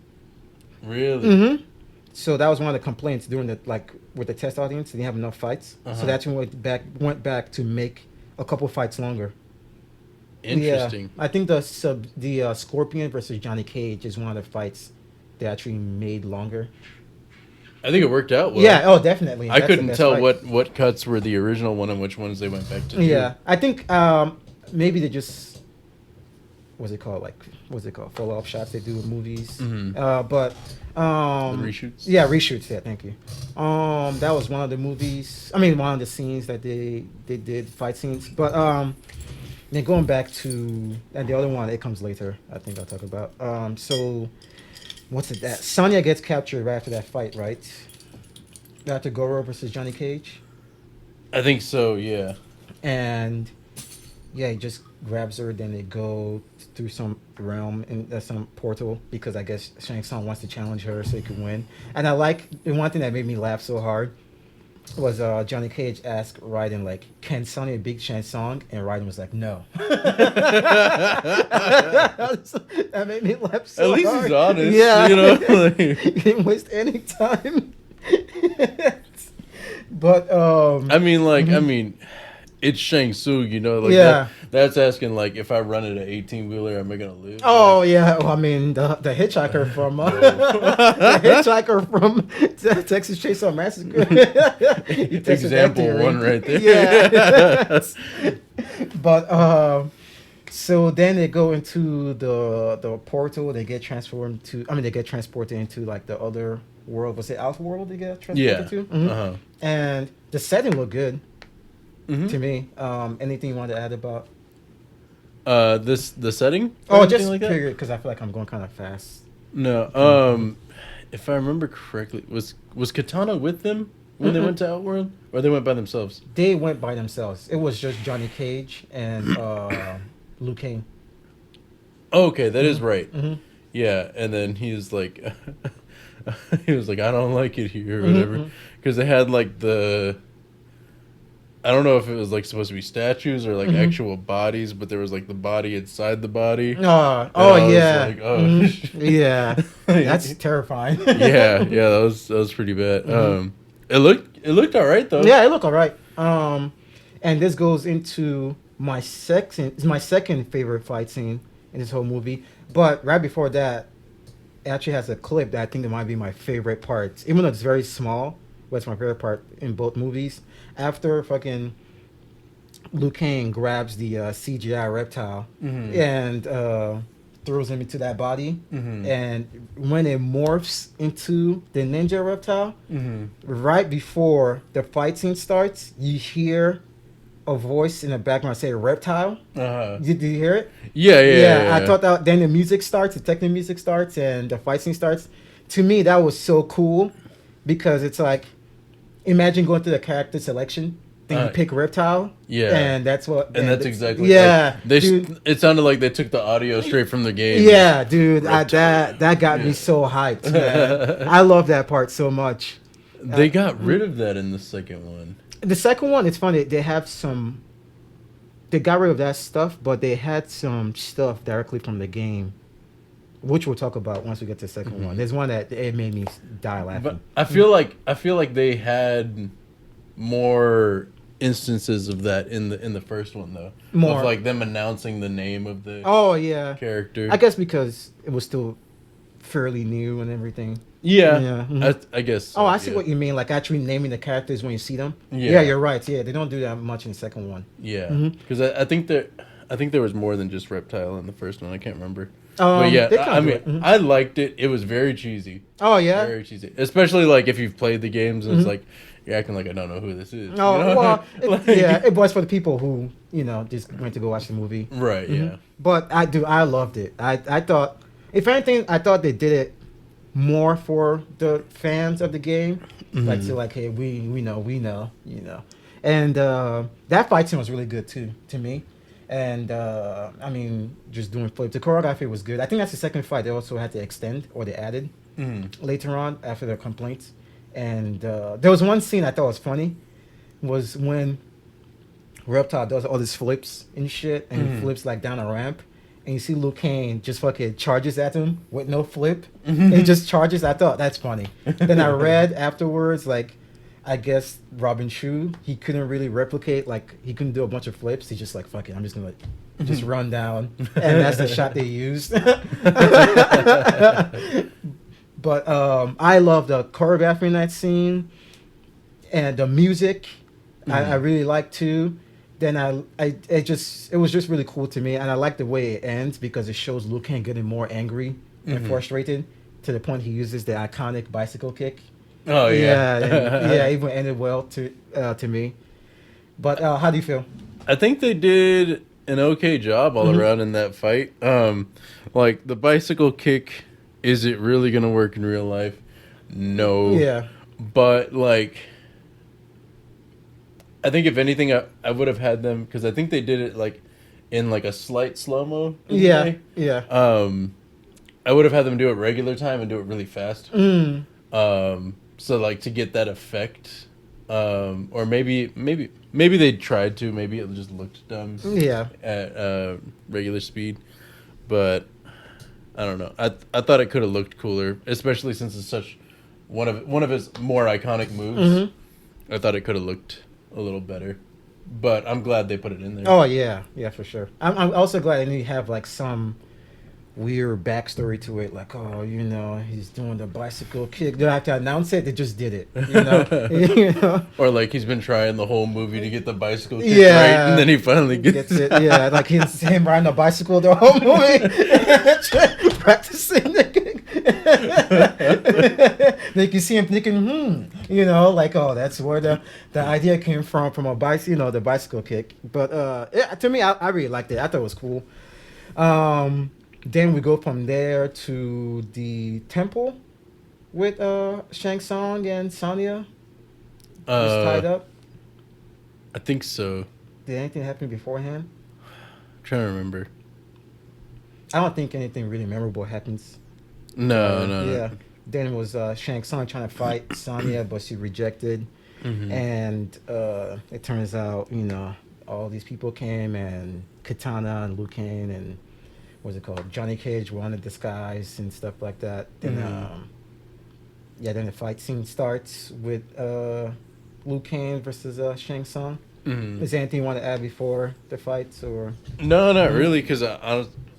Really? Mm-hmm. So that was one of the complaints during the like with the test audience. They didn't have enough fights. So Uh-huh. that's when went back to make a couple fights longer. Interesting. Yeah, I think the Scorpion versus Johnny Cage is one of the fights they actually made longer. I think it worked out well. Yeah. Oh, definitely. I That's the couldn't best tell fight. what cuts were the original one and which ones they went back to do. Yeah, I think maybe they just what's it called follow up shots they do with movies. Mhm. But The reshoots? Yeah, reshoots. Yeah, thank you. That was one of the movies. I mean, one of the scenes that they did fight scenes. But then going back to and the other one, it comes later. I think I'll talk about. So what's it that Sonya gets captured right after that fight, right? After Goro versus Johnny Cage. I think so, yeah. And yeah, he just grabs her. Then they go through some realm and some portal because I guess Shang Tsung wants to challenge her so he can win. And I like the one thing that made me laugh so hard was Johnny Cage asked Raiden like, "Can Sonya beat Shang Tsung?" And Raiden was like, "No." That made me laugh so At least hard. he's honest. Yeah, You know? he didn't waste any time. But I mean, it's Shang Tsung, you know, like Yeah. that's asking like if I run it an 18-wheeler, am I gonna lose? Oh Like, yeah, well, I mean the hitchhiker from the hitchhiker from Texas Chainsaw Massacre. He tested that example theory. one right there. Yeah. But so then they go into the portal. They get transformed to. I mean, they get transported into like the other world. Was it Outworld? They get transported Yeah. to. Mhm. Uh-huh. And the setting looked good Mhm. to me. Anything you want to add about? The setting? Oh, Or anything just like that? period because I feel like I'm going kind of fast. No. If I remember correctly, was Katana with them when they Mm-mm. went to Outworld, or they went by themselves? They went by themselves. It was just Johnny Cage and Liu Kang. Oh, okay, that is right. Mm-hmm. Yeah, and then he was like, he was like, I don't like it here, or Mhm, whatever, mhm. because they had like I don't know if it was like supposed to be statues or like Mhm. actual bodies, but there was like the body inside the body. Oh I was yeah. like, oh. Mhm. Yeah. That's terrifying. Yeah, that was pretty bad. Mhm. It looked all right though. Yeah, it looked alright. And this goes into my second favorite fight scene in this whole movie. But right before that, it actually has a clip that I think that might be my favorite part. Even though it's very small, but it's my favorite part in both movies. After fucking Liu Kang grabs the CGI reptile Mhm. and throws him into that body, Mhm. and when it morphs into the ninja reptile, Mhm. right before the fight scene starts, you hear a voice in the background say reptile. Uh-huh. Did you hear it? Yeah. I thought that. Then the music starts, the techno music starts, and the fight scene starts. To me, that was so cool because it's like, imagine going through the character selection, then you pick reptile. Yeah. And that's what. And that's exactly Yeah. like, dude, it sounded like they took the audio straight from the game. yeah, dude. Reptile. That got me so hyped, man. I love that part so much. They got rid of that in the second one. The second one, it's funny. They have some. They got rid of that stuff, but they had some stuff directly from the game, which we'll talk about once we get to the 2nd one. There's one that it made me die laughing. But I feel like they had more instances of that in the first one though. More. Of like them announcing the name of the Oh yeah, character. I guess because it was still fairly new and everything. Yeah. Yeah, mhm. I guess. Oh, I see yeah. what you mean. Like actually naming the characters when you see them. Yeah. Yeah, you're right. Yeah, they don't do that much in the second one. Yeah. Mhm. Because I think there was more than just Reptile in the first one. I can't remember. But yeah, They I can't do mean, it. Mhm. I liked it. It was very cheesy, Oh yeah. very cheesy. Especially like if you've played the games and it's like you're acting like I don't know who this is. You Oh know, well, yeah, like it was for the people who just went to go watch the movie. right, yeah. But I loved it. I thought, if anything, I thought they did it more for the fans of the game, like to like, hey, we know, and that fight scene was really good too to me. And I mean, just doing flip. The choreography was good. I think that's the second fight they also had to extend or they added later on after their complaints. And there was one scene I thought was funny, was when Reptile does all these flips and shit, and he flips like down a ramp, and you see Liu Kang just fucking charges at him with no flip. And he just charges. I thought that's funny. Then I read afterwards, like, I guess Robin Shu, he couldn't really replicate, like, he couldn't do a bunch of flips. He's just like, fuck it, I'm just gonna just run down, and that's the shot they used. But I love the choreography in that scene and the music. I really like too. Then it was just really cool to me, and I like the way it ends because it shows Liu Kang getting more angry and frustrated to the point he uses the iconic bicycle kick. Oh Yeah, yeah, and, yeah, even ended well to me. But how do you feel? I think they did an okay job all around in that fight. Like the bicycle kick, is it really gonna work in real life? No. Yeah. But like, I think if anything, I would have had them because I think they did it like in like a slight slow mo. Yeah. Yeah. I would have had them do it regular time and do it really fast. So like to get that effect, or maybe they tried to. Maybe it just looked dumb. Yeah. At regular speed, but I don't know. I thought it could have looked cooler, especially since it's such one of his more iconic moves. I thought it could have looked a little better, but I'm glad they put it in there. Oh yeah, yeah, for sure. I'm also glad they have like some weird backstory to it, like, oh, he's doing the bicycle kick. They don't have to announce it; they just did it. You know. Or like he's been trying the whole movie to get the bicycle kick Yeah. right, and then he finally gets it. Yeah, like he's him riding a bicycle the whole movie, practicing the kick. Then you can see him thinking, like, oh, that's where the idea came from a bicycle, the bicycle kick. But to me, I really liked it. I thought it was cool. Then we go from there to the temple with Shang Tsung and Sonia just tied up. I think so. Did anything happen beforehand? I'm trying to remember. I don't think anything really memorable happens. No. Yeah. Then it was Shang Tsung trying to fight Sonya, but she rejected. And it turns out, all these people came, and Katana and Liu Kang and what's it called, Johnny Cage were on the disguise and stuff like that. Then then the fight scene starts with Liu Kang versus Shang Tsung. Is there anything you want to add before the fights, or? No, not really, because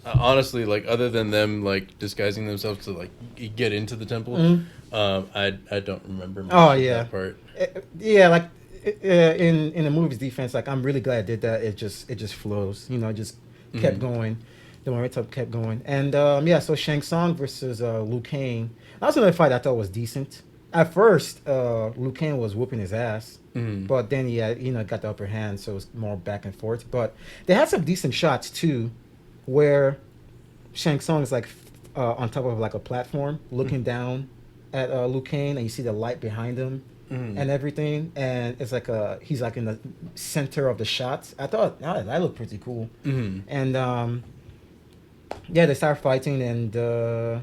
honestly, like, other than them like disguising themselves to like get into the temple, I don't remember much of that part. Like in the movie's defense, like, I'm really glad I did that. It just flows, it just kept going. The momentum kept going, and so Shang Tsung versus Liu Kang. That was another fight I thought was decent. At first, Liu Kang was whooping his ass, but then he got the upper hand, so it was more back and forth. But they had some decent shots too, where Shang Tsung is like on top of like a platform, looking down at Liu Kang, and you see the light behind him and everything, and it's like he's like in the center of the shots. I thought that looked pretty cool, and they start fighting, and those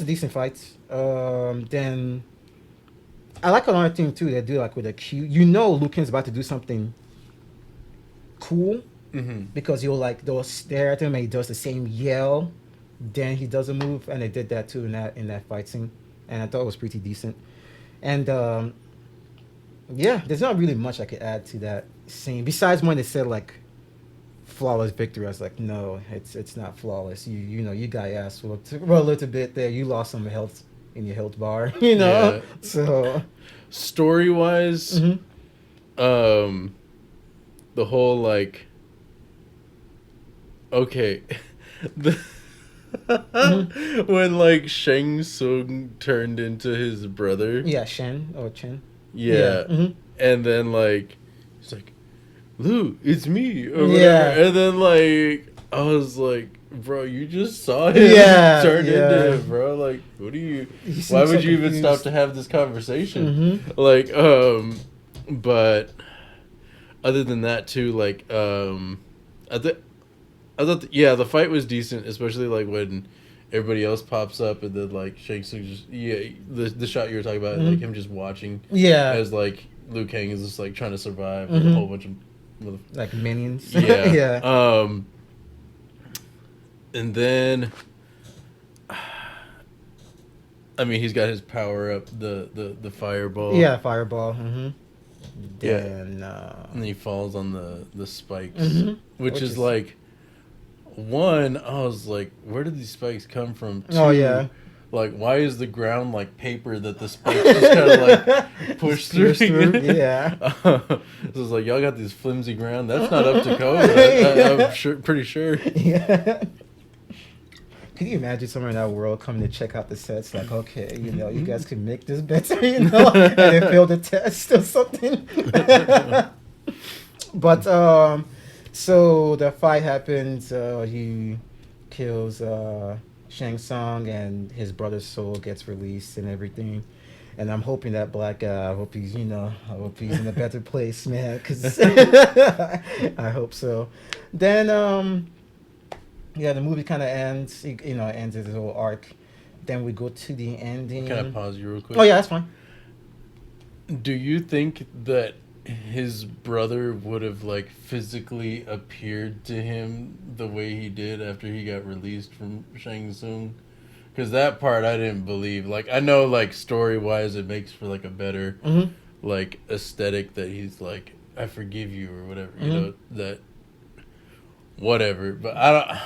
are decent fights. Then I like another thing too. They do like with a cue. Liu Kang's about to do something cool because they'll stare at him and he does the same yell. Then he does a move, and they did that too in that fight scene, and I thought it was pretty decent. And there's not really much I could add to that scene besides when they said like flawless victory. I was like, no, it's not flawless. You got your ass whooped a little bit there. You lost some health in your health bar, Yeah. So Story wise, the whole like, okay, When like Shang Tsung turned into his brother. Yeah, Shen or Chen. Yeah. Yeah. And then like he's like, Lou, it's me or whatever. Yeah. And then like I was like, bro, you just saw him Yeah, turn yeah. into him, bro. Like, what do you He seems why would so you even stop confused. to have this conversation? Mhm. Like, but other than that too, like I thought yeah, the fight was decent, especially like when everybody else pops up and then like Shang Tsung just the shot you were talking about, like him just watching Yeah. as like Liu Kang is just like trying to survive with a Mhm. whole bunch of Like minions. yeah. Yeah. And then I mean he's got his power up, the fireball. Yeah, fireball. Mm-hmm. Yeah. Then And he falls on the spikes. Which is like one, I was like, where did these spikes come from? Two, oh yeah. like why is the ground like paper that the spikes just kind of like push through? Yeah. So it's like y'all got this flimsy ground. That's not up to code. I'm sure, pretty sure. Yeah. Can you imagine someone in that world coming to check out the sets? Like, okay, you guys can make this better, and then fail the test or something. But so the fight happens. He kills Shang Tsung, and his brother's soul gets released and everything. And I'm hoping that black guy, I hope he's in a better place, man. Cause I hope so. Then yeah, the movie kind of ends. Ends its whole arc. Then we go to the ending. Can I pause you real quick? Oh yeah, that's fine. Do you think that his brother would have like physically appeared to him the way he did after he got released from Shang Tsung? Because that part I didn't believe. Like I know, like story wise, it makes for like a better like aesthetic that he's like, I forgive you or whatever. You know that. Whatever, but I don't.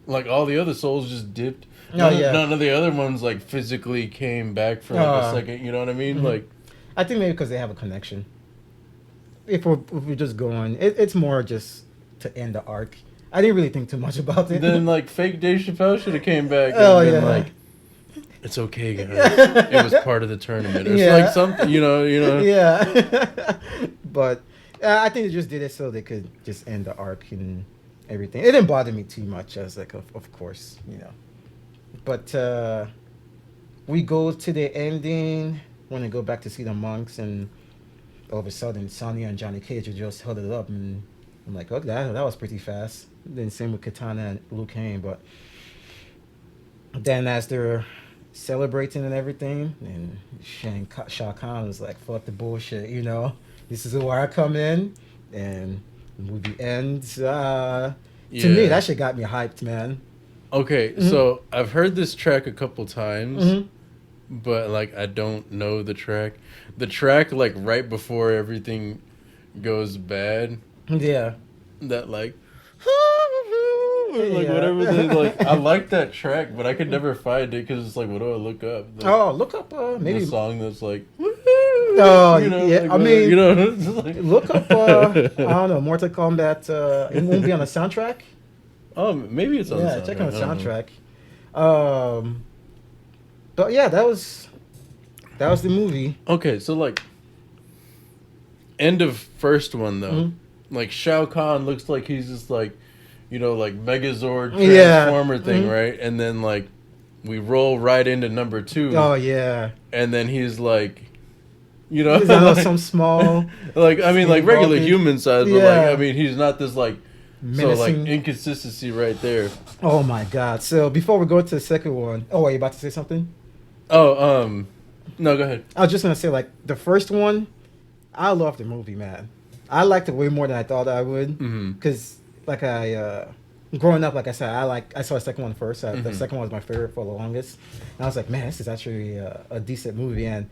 Like all the other souls just dipped. None of the other ones like physically came back for like a second. You know what I mean? Like, I think maybe because they have a connection. If we're just going, it's more just to end the arc. I didn't really think too much about it. then like fake Dave Chappelle should have came back and been like, it's okay, guys. It was part of the tournament. It's like something, you know. Yeah. But I think they just did it so they could just end the arc and everything. It didn't bother me too much. I was like, of course, But we go to the ending when they go back to see the monks, and all of a sudden, Sonia and Johnny Cage are just held it up, and I'm like, okay, that was pretty fast. Then same with Katana and Liu Kang, but then as they're celebrating and everything, and Shao Kahn was like, fuck the bullshit, this is where I come in, and the movie ends. To me, that shit got me hyped, man. Okay, so I've heard this track a couple times, but like I don't know the track. The track like right before everything goes bad. Yeah. That like whatever they like. I like that track, but I could never find it because it's like, what do I look up? Look up maybe the song that's like. Oh yeah, like, I mean, like, look up. I don't know, Mortal Kombat. It won't be on the soundtrack. Maybe it's on the soundtrack. Check on the soundtrack. But yeah, that was the movie. Okay, so like, end of first one though, like Shao Kahn looks like he's just like, like Megazord Transformer thing, right? And then like, we roll right into number 2. Oh yeah. And then he's like, like, some small. Like I mean, like regular human size, but like I mean, he's not this like. Menacing. So like inconsistency right there. Oh my god! So before we go to the second one, are you about to say something? Oh, no, go ahead. I was just gonna say, like, the first one, I loved the movie, man. I liked it way more than I thought I would. Because like growing up, like I said, I saw the second one first. The second one was my favorite for the longest. And I was like, man, this is actually a decent movie, and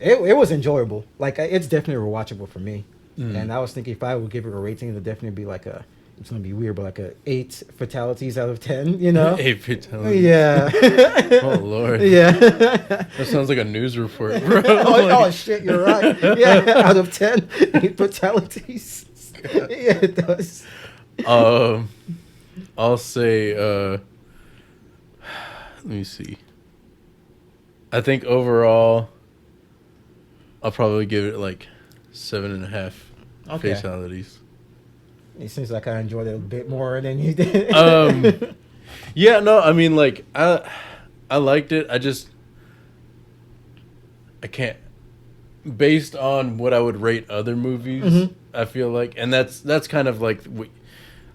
it was enjoyable. Like, it's definitely rewatchable for me. And I was thinking if I would give it a rating, it would definitely be like it's gonna be weird, but like 8 fatalities out of 10, 8 fatalities. Yeah. Oh Lord. Yeah. That sounds like a news report, bro. Oh shit, you're right. Yeah, out of 10, 8 fatalities. Yeah, it does. I'll say. Let me see. I think overall, I'll probably give it like 7.5 Okay. fatalities. It seems like I enjoyed it a bit more than you did. Yeah, no, I mean, like I liked it. I can't, based on what I would rate other movies. I feel like, and that's kind of like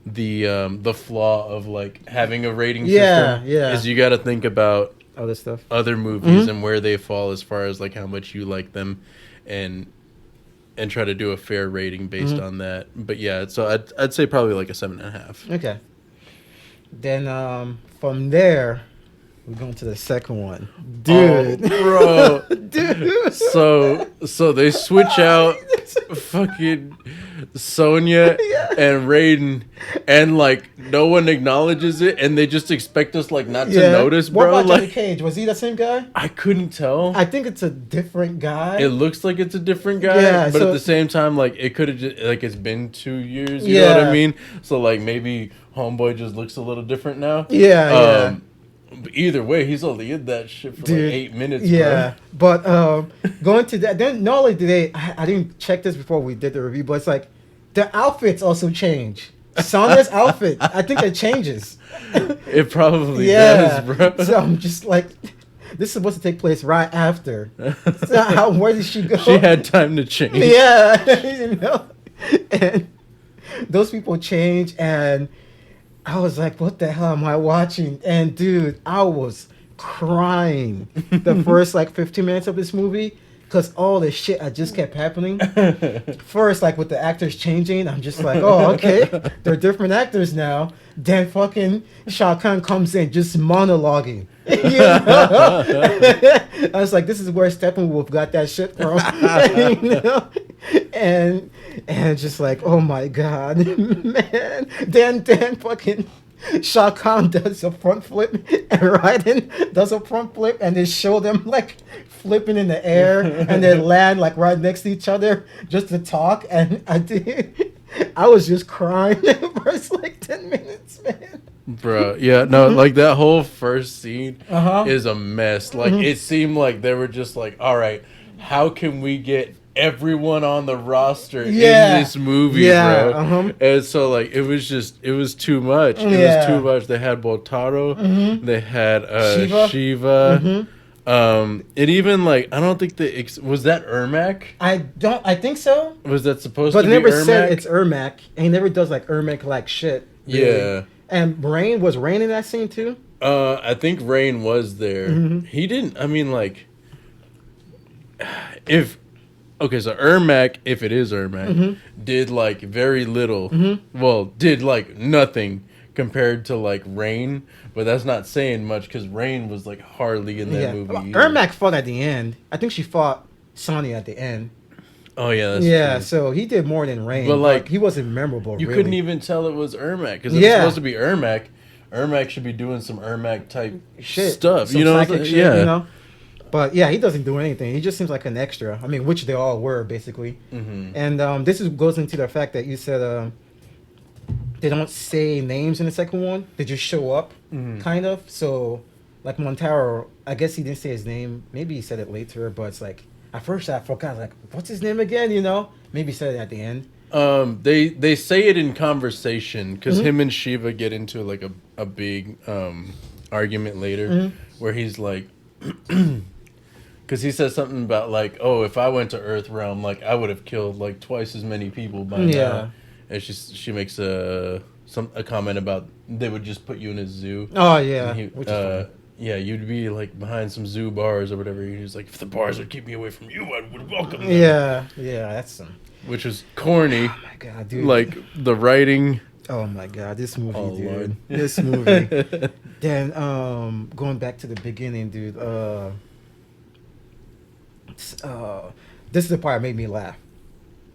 the flaw of like having a rating system. Yeah. Is you got to think about Other stuff. other movies and where they fall as far as like how much you like them, and try to do a fair rating based on that. But yeah, so I'd say probably like a 7.5. Okay. Then from there, we're going to the second one. Dude. Oh, bro. Dude. So they switch out fucking Sonia Yeah. and Raiden, and like no one acknowledges it, and they just expect us like not to notice, What bro. about Johnny Like, Cage? Was he the same guy? I couldn't tell. I think it's a different guy. It looks like it's a different guy, Yeah, but so- at the same time, like it could have just like it's been 2 years. You know what I mean? So like maybe Homeboy just looks a little different now. Yeah. But either way, he's only in that shit for Dude, like 8 minutes. Yeah, but going to that, then not only did I didn't check this before we did the review, but it's like the outfits also change. Sonia's outfit, I think it changes. It probably Yeah, does, bro. so I'm just like, this is supposed to take place right after. So where did she go? She had time to change. Yeah, you know, and those people change, and I was like, what the hell am I watching? And dude, I was crying the first like 15 minutes of this movie because all the shit that just kept happening. First, like with the actors changing, I'm just like, oh, okay, they're different actors now. Then fucking Shao Kahn comes in just monologuing. You know? I was like, this is where Steppenwolf got that shit from. You know? And just like, oh my god, man. Then fucking Shao Kahn does a front flip and Raiden does a front flip, and they show them like flipping in the air and they land like right next to each other just to talk. And I was just crying the first like 10 minutes, man. Bro, yeah, no, like that whole first scene Uh-huh. is a mess. Like it seemed like they were just like, all right, how can we get everyone on the roster in this movie, bro? Uh-huh. And so like it was too much. It was too much. They had Botaro, they had Shiva. It even like I don't think was that Ermac? I think so. Was that supposed But to they be never Ermac? said it's Ermac, and he never does like Ermac like shit. Really. Yeah. And was Rain in that scene too? I think Rain was there. He didn't. I mean, like, so Ermac, if it is Ermac, did like very little. Well, did like nothing compared to like Rain, but that's not saying much because Rain was like hardly in that movie. Well, either. Ermac fought at the end. I think she fought Sonya at the end. Oh yeah, that's true. So he did more than Rain, But, like, he wasn't memorable. You really. couldn't even tell it was Ermac because it's supposed to be Ermac. Ermac should be doing some Ermac type shit stuff, some you know? psychic shit, Yeah. you know. But yeah, he doesn't do anything. He just seems like an extra. I mean, which they all were basically. And this goes into the fact that you said they don't say names in the second one. They just show up, kind of. So, like Montaro, I guess he didn't say his name. Maybe he said it later, but it's like at first I forgot. Like, what's his name again? You know? Maybe he said it at the end. They say it in conversation because him and Shiva get into like a big argument later where he's like, because he says something about like, oh, if I went to Earth Realm, like I would have killed like twice as many people by now. And she makes a comment about they would just put you in a zoo. Oh yeah, And he, which is funny. yeah, you'd be like behind some zoo bars or whatever. He's like, if the bars would keep me away from you, I would welcome them. Yeah, that's some. Which was corny. Oh my god, dude! Like the writing. Oh my god, this movie, Oh, dude! Lord. This movie. Then going back to the beginning, dude. This is the part that made me laugh.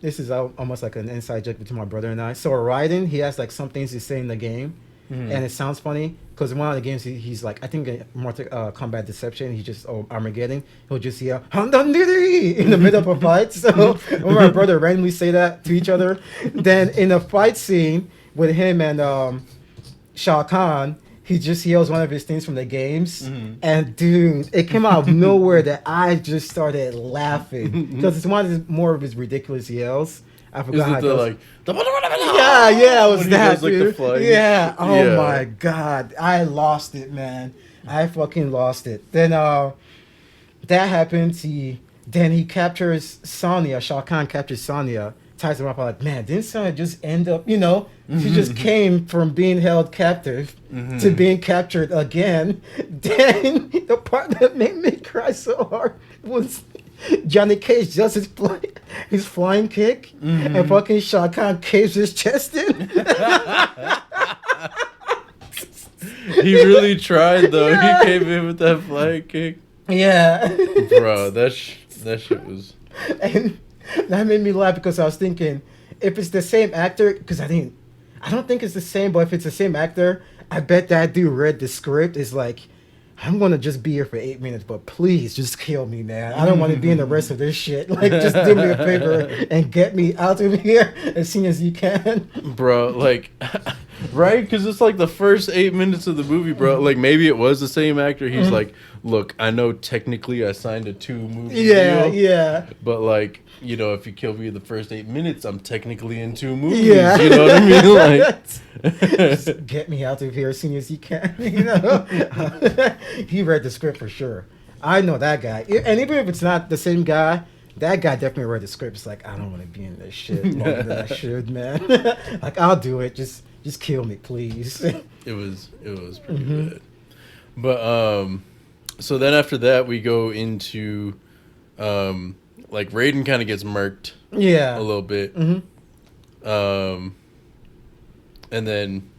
This is almost like an inside joke between my brother and I. So Raiden, he has like some things to say in the game, and it sounds funny because in one of the games he's like, I think in Mortal Kombat Deception, he just Armageddon, he'll just yell "Handandiri" in the middle of a fight. So when my brother randomly say that to each other, then in a fight scene with him and Shao Kahn, he just yells one of his things from the games, Mm-hmm. and dude, it came out of nowhere that I just started laughing because it's one of more of his ridiculous yells. I Is forgot how it it the goes. like Yeah, it was when he that, does like the dude. flying? Yeah. Oh Yeah. my god, I lost it, man. I fucking lost it. Then that happens. He captures Sonia. Shao Kahn captures Sonia. Ties her up. I'm like, man, didn't Sonia just end up? She just came from being held captive to Mm-hmm. being captured again. Then the part that made me cry so hard was Johnny Cage does his flying kick, and Mm-hmm. fucking Shao Kahn caves his chest in. He really tried though. He Yeah. came in with that flying kick, Yeah. bro. That shit was. And that made me laugh because I was thinking, if it's the same actor, because I don't think it's the same, but if it's the same actor, I bet that dude read the script. Is like, I'm gonna just be here for 8 minutes, but please just kill me, man. I don't want to be in the rest of this shit. Like, just do me a favor and get me out of here as soon as you can. Bro, like, right? Because it's like the first 8 minutes of the movie, bro. Like, maybe it was the same actor. He's like, look, I know technically I signed a 2 movie Yeah, deal, yeah. but like, if you kill me in the first 8 minutes, I'm technically in 2 movies. Yeah. You know what I mean? Like, Just get me out of here as soon as you can. He read the script for sure. I know that guy, and even if it's not the same guy, that guy definitely read the script. It's like, I don't want to be in this shit longer than I should, man. Like, I'll do it. Just kill me, please. it was pretty bad. But so then after that we go into like Raiden kind of gets murked Yeah. a little bit. And then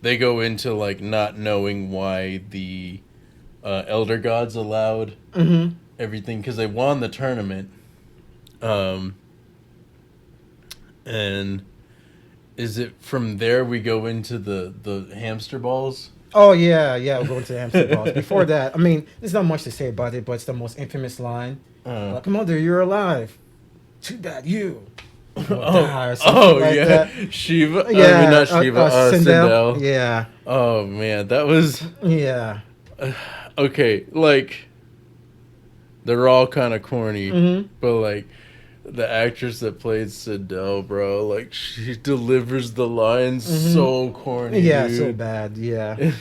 they go into like not knowing why the elder gods allowed everything because they won the tournament. And is it from there we go into the hamster balls? Oh yeah, yeah. We're going to the hamster balls. Before that, I mean, there's not much to say about it, but it's the most infamous line. Like, Mother, you're alive. Too bad you. Die or something like yeah, that. Shiva. Yeah, I mean, not Shiva. Sindel. Sindel. Yeah, Oh man, that was yeah. okay. Like they're all kind of corny, but like the actress that played Sindel, bro, like she delivers the lines so corny. Yeah, dude. so bad. Yeah.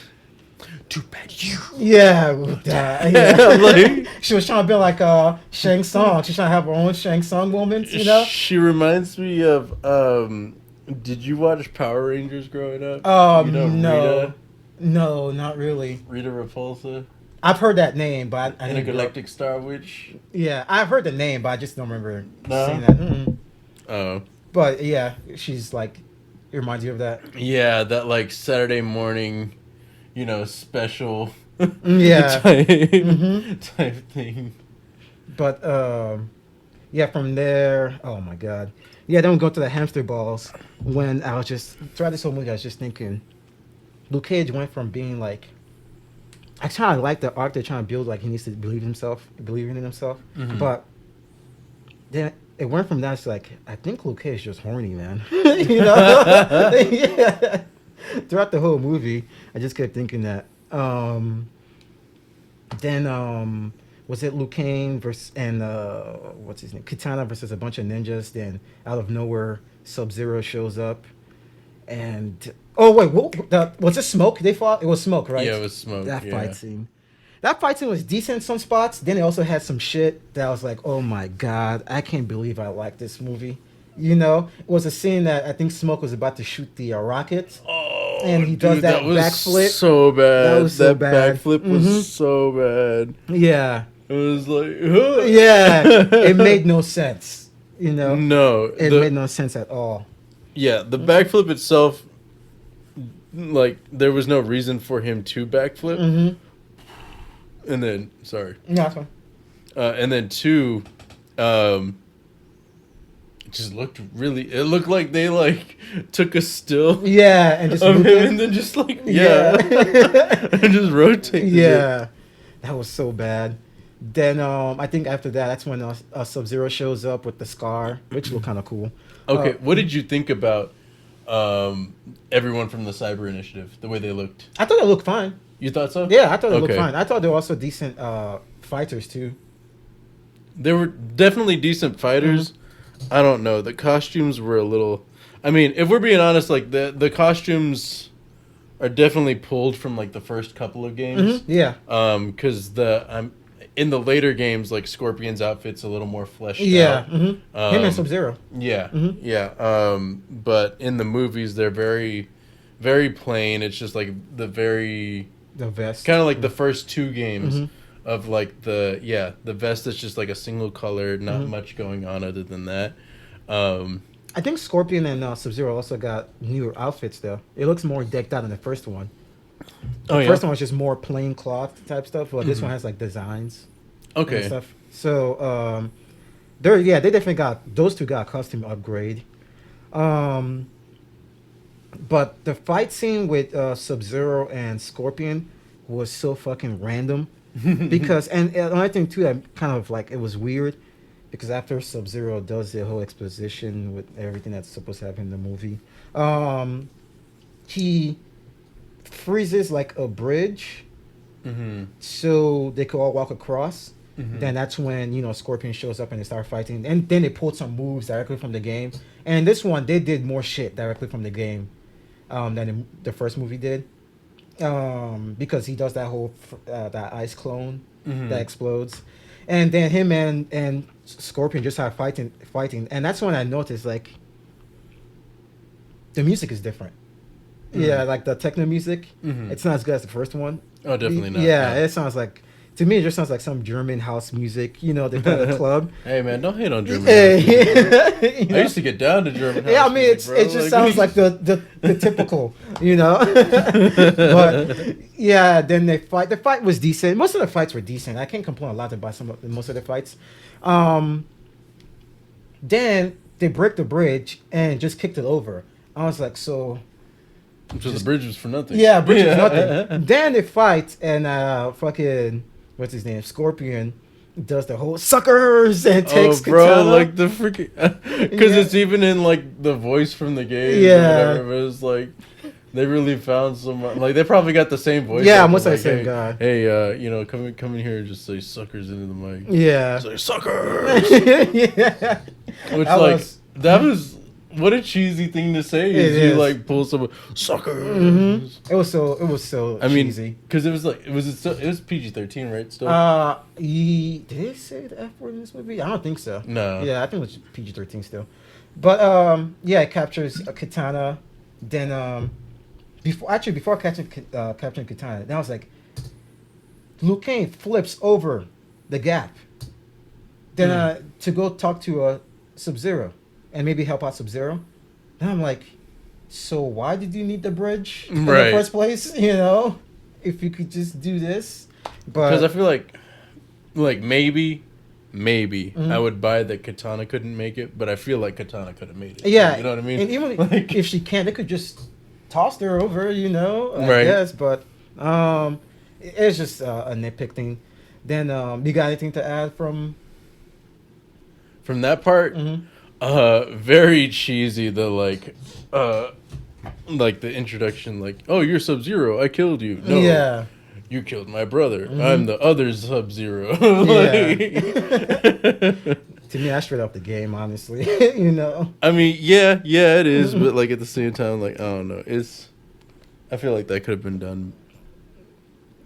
Too bad you. Yeah, yeah. Like, She was trying to be like Shang Tsung. She's trying to have her own Shang Tsung moments, She reminds me of. Did you watch Power Rangers growing up? No, Rita? no, not really. Rita Repulsa, I've heard that name, but I didn't. Intergalactic Star Witch. Yeah, I've heard the name, but I just don't remember No? seeing that. Mm-mm. Oh. But yeah, she's like, it reminds you of that. Yeah, that like Saturday morning, special Yeah. type thing. But yeah, from there, oh my god, yeah. Then we go to the hamster balls. When I was just throughout this whole movie, I was just thinking, Luke Cage went from being like, I kind of like the arc they're trying to build, like he needs to believing in himself, but then it went from that to like, I think Luke Cage is just horny, man. Yeah. Throughout the whole movie, I just kept thinking that. Then was it Liu Kang versus and what's his name, Kitana versus a bunch of ninjas? Then out of nowhere, Sub-Zero shows up, and oh wait, was it Smoke? They fought. It was Smoke, right? Yeah, it was Smoke. That yeah. fight scene. That fight scene was decent in some spots. Then it also had some shit that I was like, oh my god, I can't believe I like this movie. It was a scene that I think Smoke was about to shoot the rocket. Oh, And he does that was backflip. so bad. That was so bad. backflip was so bad. Yeah. It was like, huh? Yeah. It made no sense. No, It made no sense at all. Yeah, the backflip itself, like there was no reason for him to backflip. And then, sorry. No, that's fine. And then two, it just looked it looked like they like took a still Yeah, and just of moved him it. and then just like, Yeah. and just rotated it. Yeah. That was so bad. Then I think after that, that's when Sub-Zero shows up with the scar, which looked kind of cool. Okay, what did you think about everyone from the Cyber Initiative, the way they looked. I thought it looked fine. You thought so? Yeah, I thought it looked Okay. fine. I thought they were also decent fighters too. They were definitely decent fighters. I don't know. The costumes were a little. I mean, if we're being honest, like the costumes are definitely pulled from like the first couple of games. Yeah. Because in the later games, like Scorpion's outfit's a little more fleshed Yeah. out. Him and Sub-Zero. Yeah, yeah. But in the movies, they're very, very plain. It's just like the vest. kind of like the first two games of like the vest is just like a single color, not much going on other than that. I think Scorpion and Sub-Zero also got newer outfits though. It looks more decked out than the first one. The first one was just more plain cloth type stuff, but this one has like designs. Okay. And stuff. So they definitely those two got a costume upgrade. But the fight scene with Sub-Zero and Scorpion was so fucking random because and another thing too that kind of like it was weird because after Sub-Zero does the whole exposition with everything that's supposed to happen in the movie, he freezes like a bridge so they could all walk across. Then that's when Scorpion shows up and they start fighting, and then they pulled some moves directly from the game. And this one they did more shit directly from the game than the first movie did, because he does that whole that ice clone that explodes, and then him and Scorpion just start fighting, and that's when I noticed like the music is different. Yeah, like the techno music, it's not as good as the first one. Oh, definitely not. Yeah, it sounds like. To me, it just sounds like some German house music. They play at a club. Hey, man, don't hate on German Hey, house music. I used to get down to German house yeah, I mean, music, bro. it just sounds like the typical, But yeah, then they fight. The fight was decent. Most of the fights were decent. I can't complain a lot about most of the fights. Then they break the bridge and just kicked it over. I was like, so. So the bridge was for nothing. Yeah, bridge was nothing. Then they fight and fucking. What's his name? Scorpion does the whole suckers and takes Katana. Like the freaking because it's even in like the voice from the game. Yeah, or whatever. It was like they really found someone. Like they probably got the same voice. Yeah, most of the like, same guy. Hey, come in here and just say suckers into the mic. Yeah, say suckers. Yeah, Which that was. What a cheesy thing to say! Is you like pull someone suckers? It was so. I mean, cheesy because it was PG-13, right? Still. Did they say the F word in this movie? I don't think so. No. Yeah, I think it was PG-13 still. But yeah, it captures a katana. Then before capturing katana, then I was like, Liu Kang flips over the gap. Then to go talk to Sub-Zero. And maybe help out Sub-Zero. Then I'm like, so why did you need the bridge in the first place? If you could just do this. Because I feel like maybe I would buy that Katana couldn't make it, but I feel like Katana could have made it. Yeah, you know what I mean. And even if she can't, they could just toss her over. I right. guess, but it's just a nitpick thing. Then you got anything to add from that part? Very cheesy. The like the introduction, like, oh, you're Sub-Zero, I killed you. No, yeah, you killed my brother. I'm the other Sub-Zero. To me, I straight up the game, honestly. I mean, yeah, it is, but like at the same time, like I don't know, I feel like that could have been done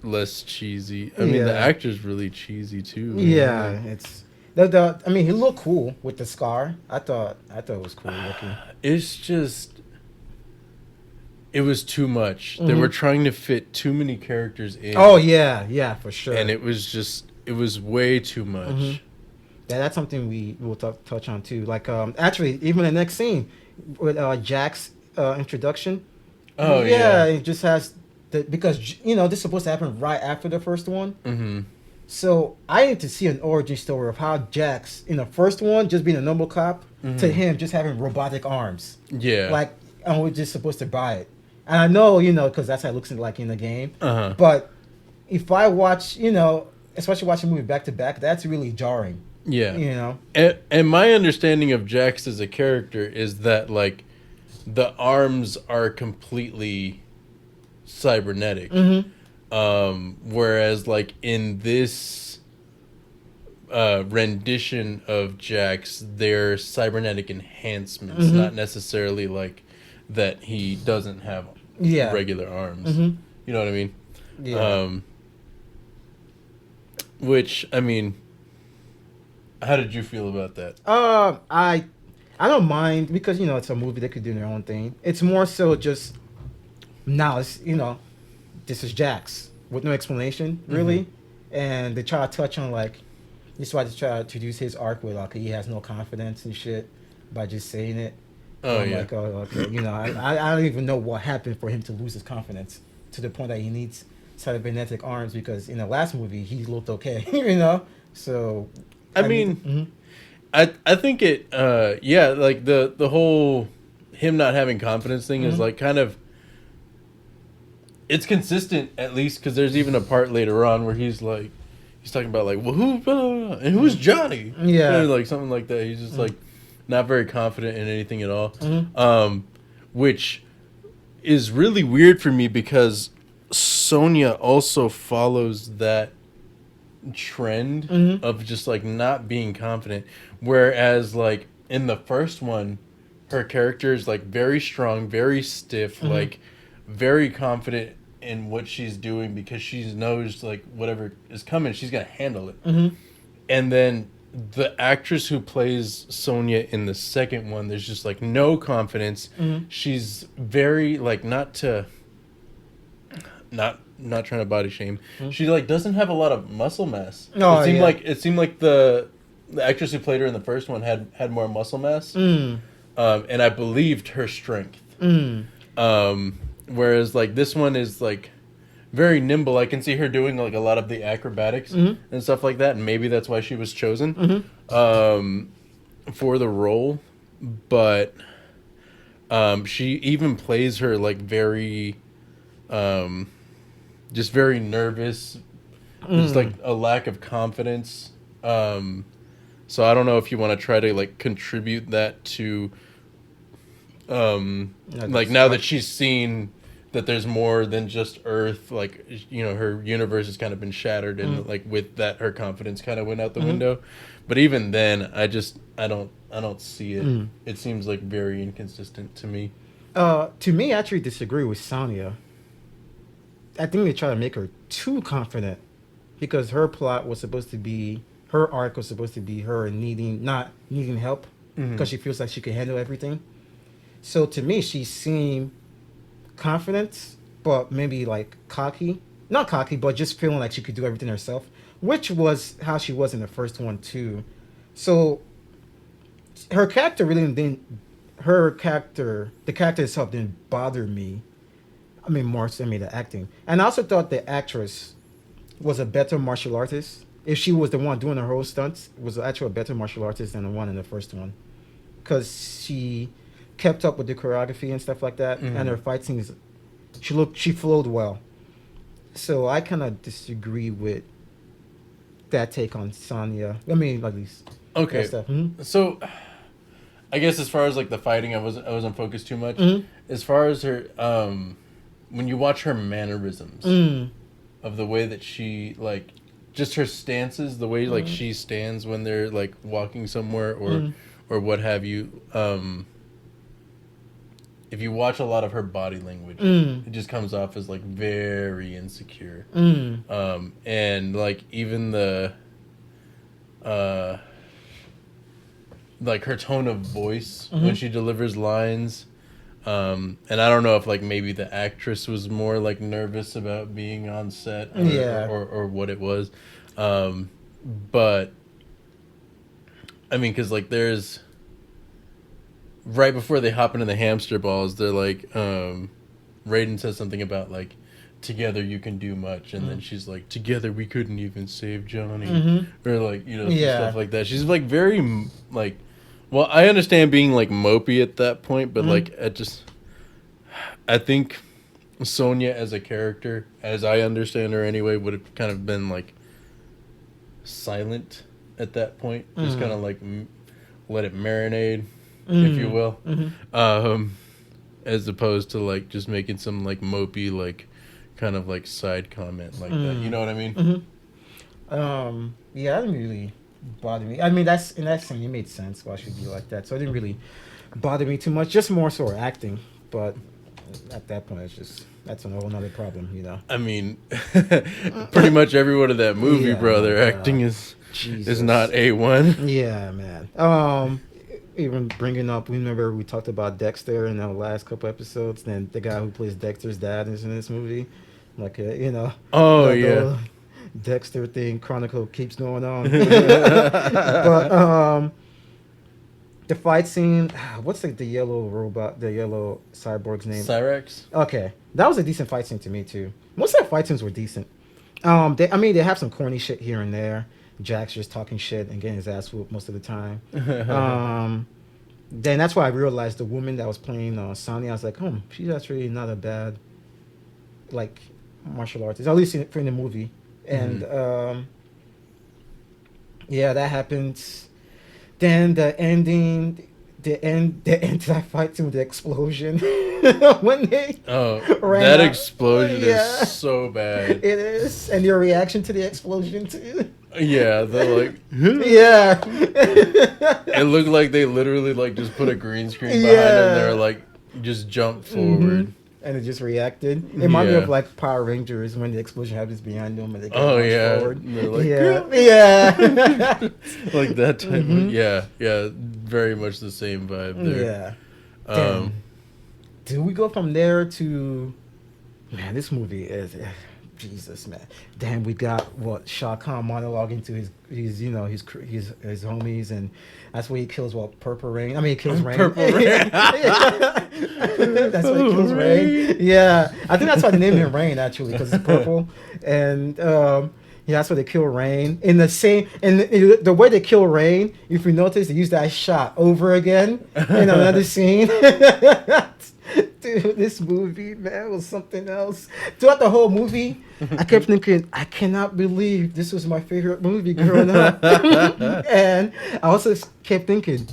less cheesy. I mean, the actor's really cheesy too. Yeah, it's. I mean, he looked cool with the scar. I thought it was cool looking. It's just, it was too much. They were trying to fit too many characters in. Oh yeah, for sure. And it was way too much. Yeah, that's something we will touch on too. Like, actually, even the next scene with Jack's introduction. Oh yeah, it just has because this is supposed to happen right after the first one. Mm-hmm. So I need to see an origin story of how Jax in the first one just being a normal cop to him just having robotic arms. Yeah. Like, and we're just supposed to buy it. And I know, because that's how it looks like in the game. Uh-huh. But if I watch, especially watching a movie back to back, that's really jarring. Yeah. And my understanding of Jax as a character is that like the arms are completely cybernetic. Whereas like in this rendition of Jax, they're cybernetic enhancements, not necessarily like that he doesn't have Yeah. regular arms. You know what I mean? Yeah. Which, I mean, how did you feel about that? I don't mind because it's a movie. They could do their own thing. It's more so just now. It's this is Jax with no explanation really, and they try to touch on like this. Why they try to introduce his arc with like he has no confidence and shit by just saying it. Oh, I'm yeah. like, oh, okay, I don't even know what happened for him to lose his confidence to the point that he needs cybernetic arms because in the last movie he looked okay, So, I mean, I think it, yeah, like the whole him not having confidence thing is like kind of, it's consistent at least because there's even a part later on where he's talking about like, well, and who's Johnny? Yeah. Like something like that. He's just like not very confident in anything at all, which is really weird for me because Sonia also follows that trend of just like not being confident, whereas like in the first one her character is like very strong, very stiff, like very confident in what she's doing because she knows like whatever is coming she's gonna handle it. And then the actress who plays Sonia in the second one, there's just like no confidence. She's very like not trying to body shame. She like doesn't have a lot of muscle mass. Oh, It seemed like the actress who played her in the first one had more muscle mass. And I believed her strength. Whereas like this one is like very nimble. I can see her doing like a lot of the acrobatics and stuff like that, and maybe that's why she was chosen for the role. But she even plays her like very just very nervous, just like a lack of confidence. So I don't know if you want to try to like contribute that to like now that she's seen that there's more than just Earth, like her universe has kind of been shattered, and like with that her confidence kind of went out the window. But even then, I don't see it. It seems like very inconsistent to me. To me, I actually disagree with Sonia. I think they try to make her too confident because her plot was supposed to be her arc was supposed to be her not needing help because she feels like she can handle everything. So to me, she seemed confident, but maybe like cocky. Not cocky, but just feeling like she could do everything herself, which was how she was in the first one too. So her character really didn't. The character itself didn't bother me. I mean, more so the acting, and I also thought the actress was a better martial artist. If she was the one doing her whole stunts, was actually a better martial artist than the one in the first one, because she kept up with the choreography and stuff like that, and her fight scenes, she flowed well. So I kind of disagree with that take on Sonya. I mean, at least Okay, that stuff. so I guess as far as like the fighting, I wasn't focused too much. As far as her, when you watch her mannerisms of the way that she like, just her stances, the way like she stands when they're like walking somewhere or what have you. If you watch a lot of her body language, it just comes off as like very insecure. And like even the like her tone of voice when she delivers lines. And I don't know if like maybe the actress was more like nervous about being on set or what it was. But I mean, because like there's right before they hop into the hamster balls, they're like Raiden says something about like together you can do much, and then she's like together we couldn't even save Johnny, or like stuff like that. She's like very like, well, I understand being like mopey at that point, but like I think Sonya as a character, as I understand her anyway, would have kind of been like silent at that point, just kind of like let it marinate, if you will. as opposed to like just making some like mopey like kind of like side comment like that. You know what I mean? Yeah, that didn't really bother me. I mean, that's in that scene, it made sense why she'd be like that. So it didn't really bother me too much. Just more so her acting, but at that point, it's just that's a whole nother problem, you know. I mean, pretty much everyone in that movie, Yeah, bro, my their God. acting is Jesus. not A1. Yeah, man. Even bringing up, remember we talked about Dexter in our last couple episodes. Then the guy who plays Dexter's dad is in this movie, like you know, Oh the yeah. whole Dexter thing chronicle keeps going on. But the fight scene, what's the yellow robot, the yellow cyborg's name? Cyrex? Okay, that was a decent fight scene to me too. Most of the fight scenes were decent. I mean, they have some corny shit here and there. Jack's just talking shit and getting his ass whooped most of the time. Then that's why I realized the woman that was playing Sonya, I was like, she's actually not a bad like martial artist, at least in the movie. And yeah, that happens. Then the end to that fight scene with the explosion when they ran that out. explosion Yeah. is so bad. It is, and your reaction to the explosion too. Yeah, they're like, Yeah. it looked like they literally like just put a green screen behind them. They're like, just jump forward. And it just reacted. It reminded me Yeah. of like Power Rangers when the explosion happens behind them and they go Oh forward. yeah, and they're like, Yeah. like that type of, yeah, very much the same vibe there. Yeah. Then, do we go from there to, man, this movie is Jesus, man. Then we got what Shao Kahn monologuing to his his homies, and that's where he kills Purple Rain. I mean, he kills Rain. Purple Rain. That's why he kills Rain. Yeah, I think that's why they named him Rain actually, because it's purple, and yeah, that's why they kill Rain. In the same, and the way they kill Rain, if you notice, they use that shot over again in another scene. Dude, this movie, man, was something else. Throughout the whole movie, I kept thinking, I cannot believe this was my favorite movie growing up. And I also kept thinking,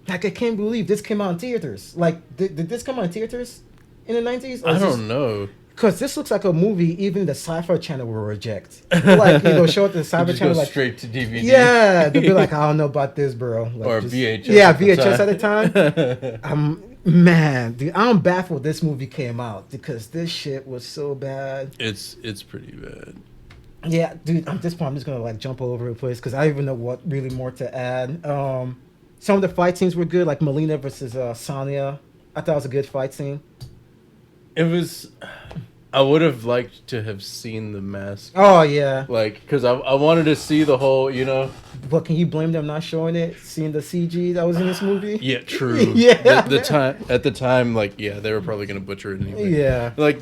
like, I can't believe this came out in theaters. Like, did this come out in theaters in the 90s? I don't know. Because this looks like a movie even the Sci-Fi Channel will reject. Like, show it to the Sci-Fi Just Channel, go like, straight to DVD. yeah, they'll be like, I don't know about this, bro. Like, Or VHS. Yeah, at the VHS time. at the time. Man, dude, I'm baffled this movie came out because this shit was so bad. It's pretty bad. Yeah, dude, at this point, I'm just gonna like jump all over the place because I don't even know what really more to add. Some of the fight scenes were good, like Melina versus Sonya. I thought it was a good fight scene. It was. I would have liked to have seen the mask. Oh yeah, Like, because I wanted to see the whole, but can you blame them not showing it, seeing the CG that was in this movie? Yeah, true. Yeah. At the time, like, yeah, they were probably gonna butcher it anyway. Yeah. Like,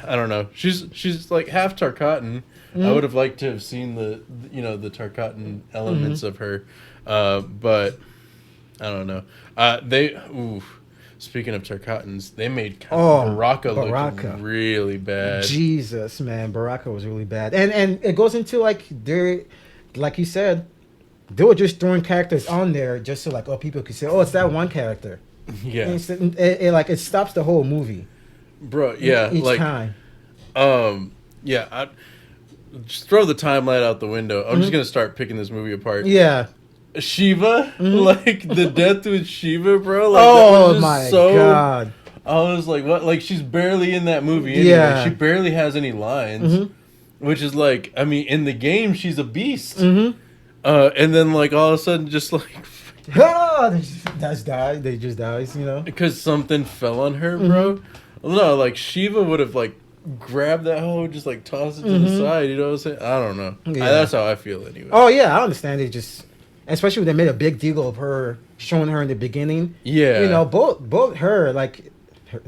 I don't know. She's like half Tarkatan. I would have liked to have seen the Tarkatan elements of her, but I don't know. Speaking of Tarkatans, they made Baraka look really bad. Jesus, man, Baraka was really bad, and it goes into like like you said, they were just throwing characters on there just so like people could say, it's that one character. Yeah, and it stops the whole movie, bro. Yeah, each like time. Yeah, I just throw the timeline out the window. I'm just gonna start picking this movie apart. Yeah. Shiva, like the death with Shiva, bro. Like, Oh my god! I was like, what? Like, she's barely in that movie. Anyway. Yeah, she barely has any lines, which is like, I mean, in the game, she's a beast. And then like all of a sudden, just like, they just died. They just dies, because something fell on her, bro. No, like Shiva would have like grabbed that hoe, just like toss it to the side. You know what I'm saying? I don't know. Yeah. That's how I feel anyway. Oh yeah, I understand. It just. Especially when they made a big deal of her showing her in the beginning. Yeah. Both her, like,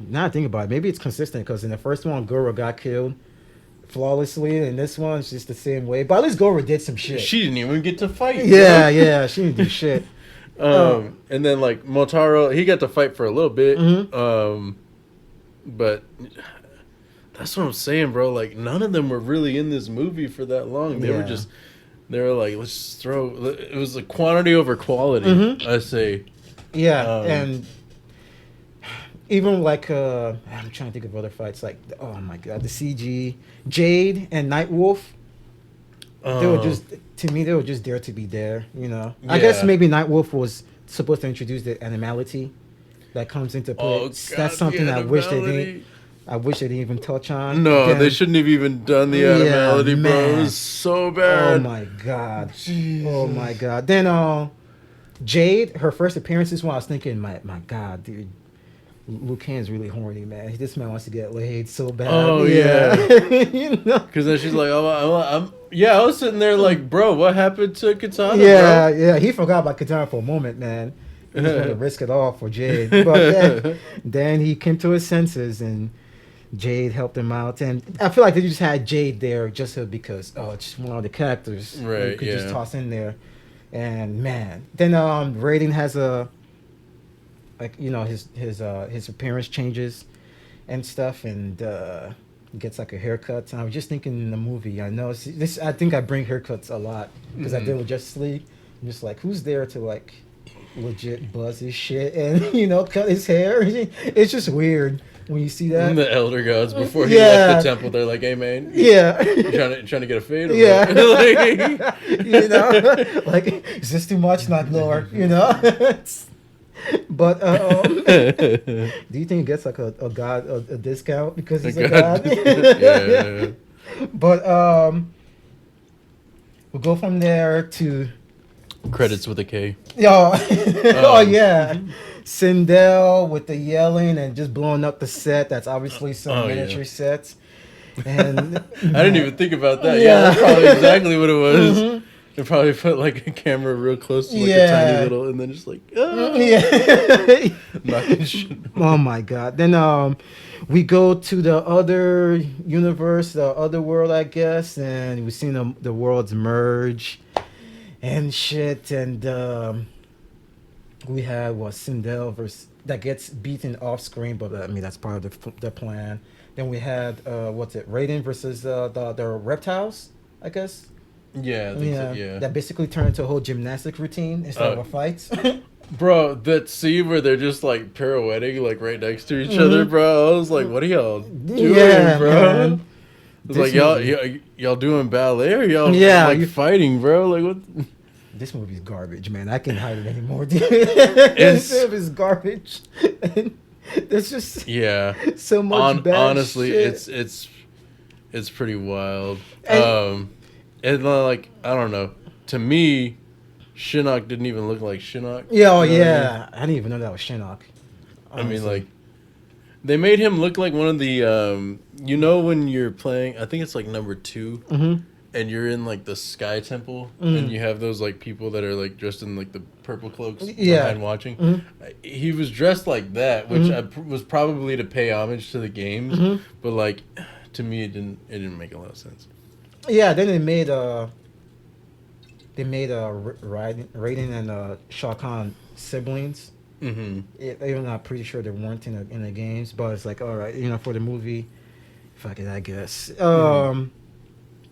now I think about it, maybe it's consistent because in the first one, Goro got killed flawlessly, and this one, it's just the same way. But at least Goro did some shit. She didn't even get to fight. Yeah, she didn't do shit. And then, like, Motaro, he got to fight for a little bit. But that's what I'm saying, bro. Like, none of them were really in this movie for that long. They were like, let's throw. It was like quantity over quality, I say. Yeah, and even like I'm trying to think of other fights like oh my god the CG Jade and Nightwolf. They were Oh, just to me they were just there to be there. You know, I guess yeah. maybe Nightwolf was supposed to introduce the animality that comes into play. Oh That's God, the something animality. I wish they didn't even touch on. No, they Then shouldn't have even done the yeah, animality, bro. It was man. so Oh bad. my god. Oh my Jesus. god. Then Jade, her first appearance is when I was thinking, my god, dude, Liu Kang's really horny, man. This man wants to get laid so bad. Oh Yeah. yeah. you know. Because then she's like, yeah, I was sitting there like, bro, what happened to Katana, Yeah, bro? yeah. He forgot about Katana for a moment, man. He just wanted to risk it all for Jade. But then he came to his senses and Jade helped him out. And I feel like they just had Jade there just because it's just one of the characters that you Right, could just yeah. toss in there. And man, then Raiden has a like his appearance changes and stuff and gets like a haircut. And I was just thinking in the movie, I know this. I think I bring haircuts a lot because I Mhm. did with Justice League. I'm just like, who's there to like legit buzz his shit and cut his hair? It's just weird when you see that. The elder gods before he left the Yeah, temple, they're like, "Hey man, yeah, you trying to get a fade or yeah. what?" Like, Like is this too much? Not Lord, But do you think he gets like a god a discount because he's a God, god? yeah. But we'll go from there to Credits with a K. yo. Oh Um, yeah, Sindel with the yelling and just blowing up the set. That's obviously some oh yeah. miniature sets. And I didn't even think about that. Yeah, yeah, that's probably exactly what it was. Mhm. They probably put like a camera real close to like a tiny Yeah. little, and then just like Yeah. knocking shit. Oh my god. Then we go to the other universe, the other world, I guess, and we've seen the worlds merge and shit. And we had what Sindel versus that gets beaten off screen, but I mean that's part of the plan. Then we had what's it, Raiden versus the reptiles, I guess. Yeah, I think so. Yeah, Yeah. that basically turned into a whole gymnastic routine instead of Uh, a fight. Bro, that scene where they're just like pirouetting like right next to each other, hmm bro. I was like, what are y'all doing, Yeah, bro? man. It's like This movie. y'all doing ballet or y'all Yeah, like fighting, bro? Like what? this movie's garbage, man. I can't hide it anymore. Dude. This It's movie's garbage. And there's just yeah. so much bad Honestly, shit. it's pretty wild. And And like I don't know. To me, Shinnok didn't even look like Shinnok. yeah, oh You know what I mean? yeah, I didn't even know that was Shinnok. I mean, Honestly. like they made him look like one of the you know when you're playing. I think it's like number 2, Mm-hmm. and you're in like the Sky Temple, Mm. and you have those like people that are like dressed in like the purple cloaks Yeah. behind watching. Mhm. He was dressed like that, which Mhm. was probably to pay homage to the games, Mhm. but like to me it didn't make a lot of sense. Yeah, then Raiden and Shao Kahn siblings. Mm-hmm. Even though I'm pretty sure they weren't in the games, but it's like all right, for the movie, fuck it, I guess.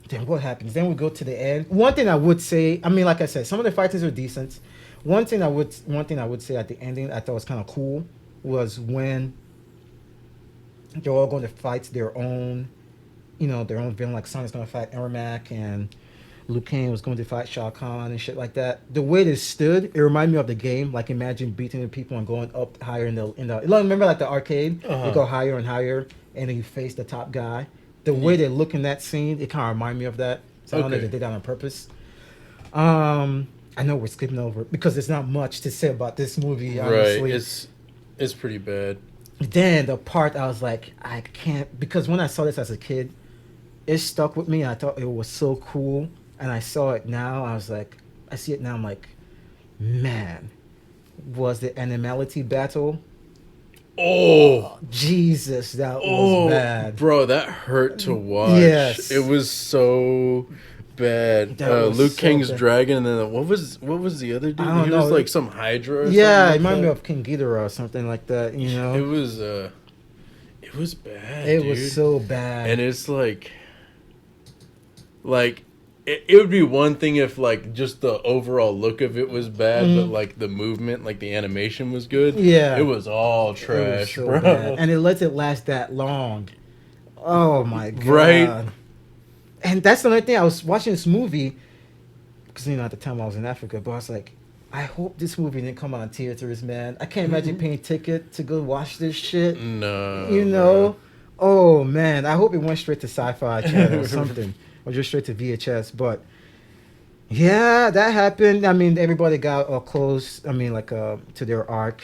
Then what happens? Then we go to the end. One thing I would say, I mean, like I said, some of the fighters are decent. One thing I would say at the ending, I thought was kind of cool, was when they're all going to fight their own, their own villain. Like Sonia's going to fight Ermac, and Liu Kang was going to fight Shao Kahn and shit like that. The way they stood, it reminded me of the game. Like imagine beating the people and going up higher in the. Remember like the arcade, you Uh-huh. go higher and higher, and then you face the top guy. The way they look in that scene, it kind of reminded me of that. So I don't know if they Okay. did that on purpose. I know we're skipping over because there's not much to say about this movie, Right. honestly. It's pretty bad. Then the part I was like, I can't, because when I saw this as a kid, it stuck with me. I thought it was so cool, and I saw it now. I was like, I see it now. I'm like, man, was the animality battle? Oh. Jesus, that was Oh, bad. bro, that hurt to watch. Yes. It was so bad. That was Luke so King's bad. dragon, and then what was the other dude? I don't He was know. like some Hydra. Or Yeah, it something reminded me like of King Ghidorah or something like that. that. It was bad. It dude. was so bad. And it's like it would be one thing if like just the overall look of it was bad, but like the movement, like the animation was good. Yeah. It was all It was trash, so bro. bad, and it lets it last that long. Oh my Right? god! And that's the only thing. I was watching this movie because at the time I was in Africa, but I was like, I hope this movie didn't come out in theaters, man. I can't imagine paying ticket to go watch this shit. You No, bro. know? Oh man, I hope it went straight to Sci-Fi Channel or something, or just straight to VHS. But yeah, that happened. I mean, everybody got close. I mean, like to their arc.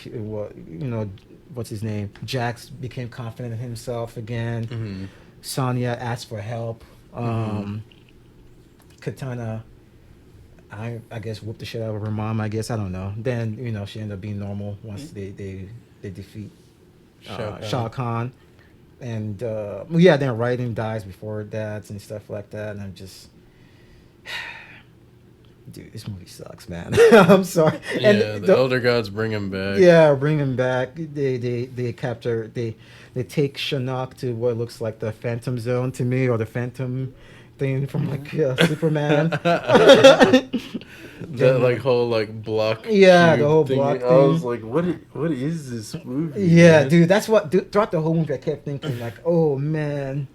What's his name? Jax became confident in himself again. Hmm. Sonia asked for help. Hmm. Katana, I guess whooped the shit out of her mom. I guess I don't know. Then she ended up being normal once they defeat Shao Kahn. And yeah, then Raiden dies before that and stuff like that. And I'm just, dude, this movie sucks, man. I'm sorry. And Yeah, the Elder Gods bring him back. yeah, bring him back. They capture they take Shinnok to what looks like the Phantom Zone to me, or the Phantom thing from like Superman. That like whole like block. Yeah, the cube whole thing. block I was thing. like, what is this movie? Yeah, man? dude, that's what throughout the whole movie I kept thinking like, oh man,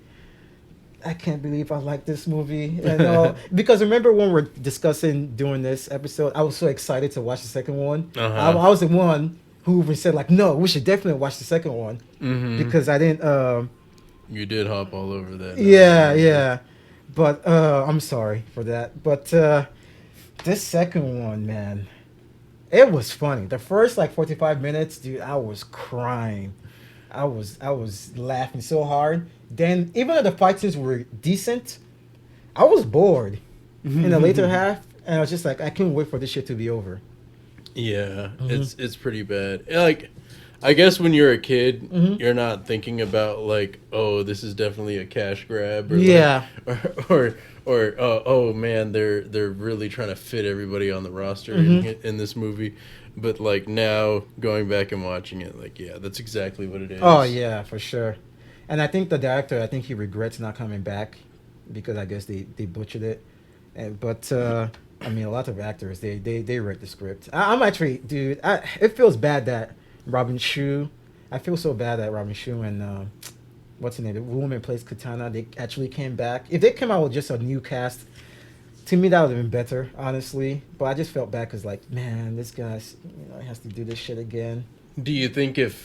I can't believe I like this movie. And because remember when we are discussing doing this episode, I was so excited to watch the second one. Uh-huh. I was the one who even said like, no, we should definitely watch the second one Mm-hmm. because I didn't. You did hop all over that. Yeah, yeah, but I'm sorry for that. But this second one, man, it was funny. The first like 45 minutes, dude, I was crying. I was laughing so hard. Then even though the fight scenes were decent, I was bored in the later half, and I was just like, I can't wait for this shit to be over. Yeah, Mhm. it's pretty bad. Like, I guess when you're a kid, Mhm. you're not thinking about like, oh, this is definitely a cash grab, or Yeah. like, or oh man, they're really trying to fit everybody on the roster Mhm. in this movie. But like now, going back and watching it, like yeah, that's exactly what it is. Oh yeah, for sure. And I think the director, I think he regrets not coming back because I guess they butchered it. But I mean, a lot of actors they read the script. I'm actually, dude. It feels bad that Robin Shu. I feel so bad that Robin Shu and what's her name, the woman who plays Katana. They actually came back. If they came out with just a new cast, to me that would have been better, honestly. But I just felt bad because like, man, this guy's has to do this shit again. Do you think if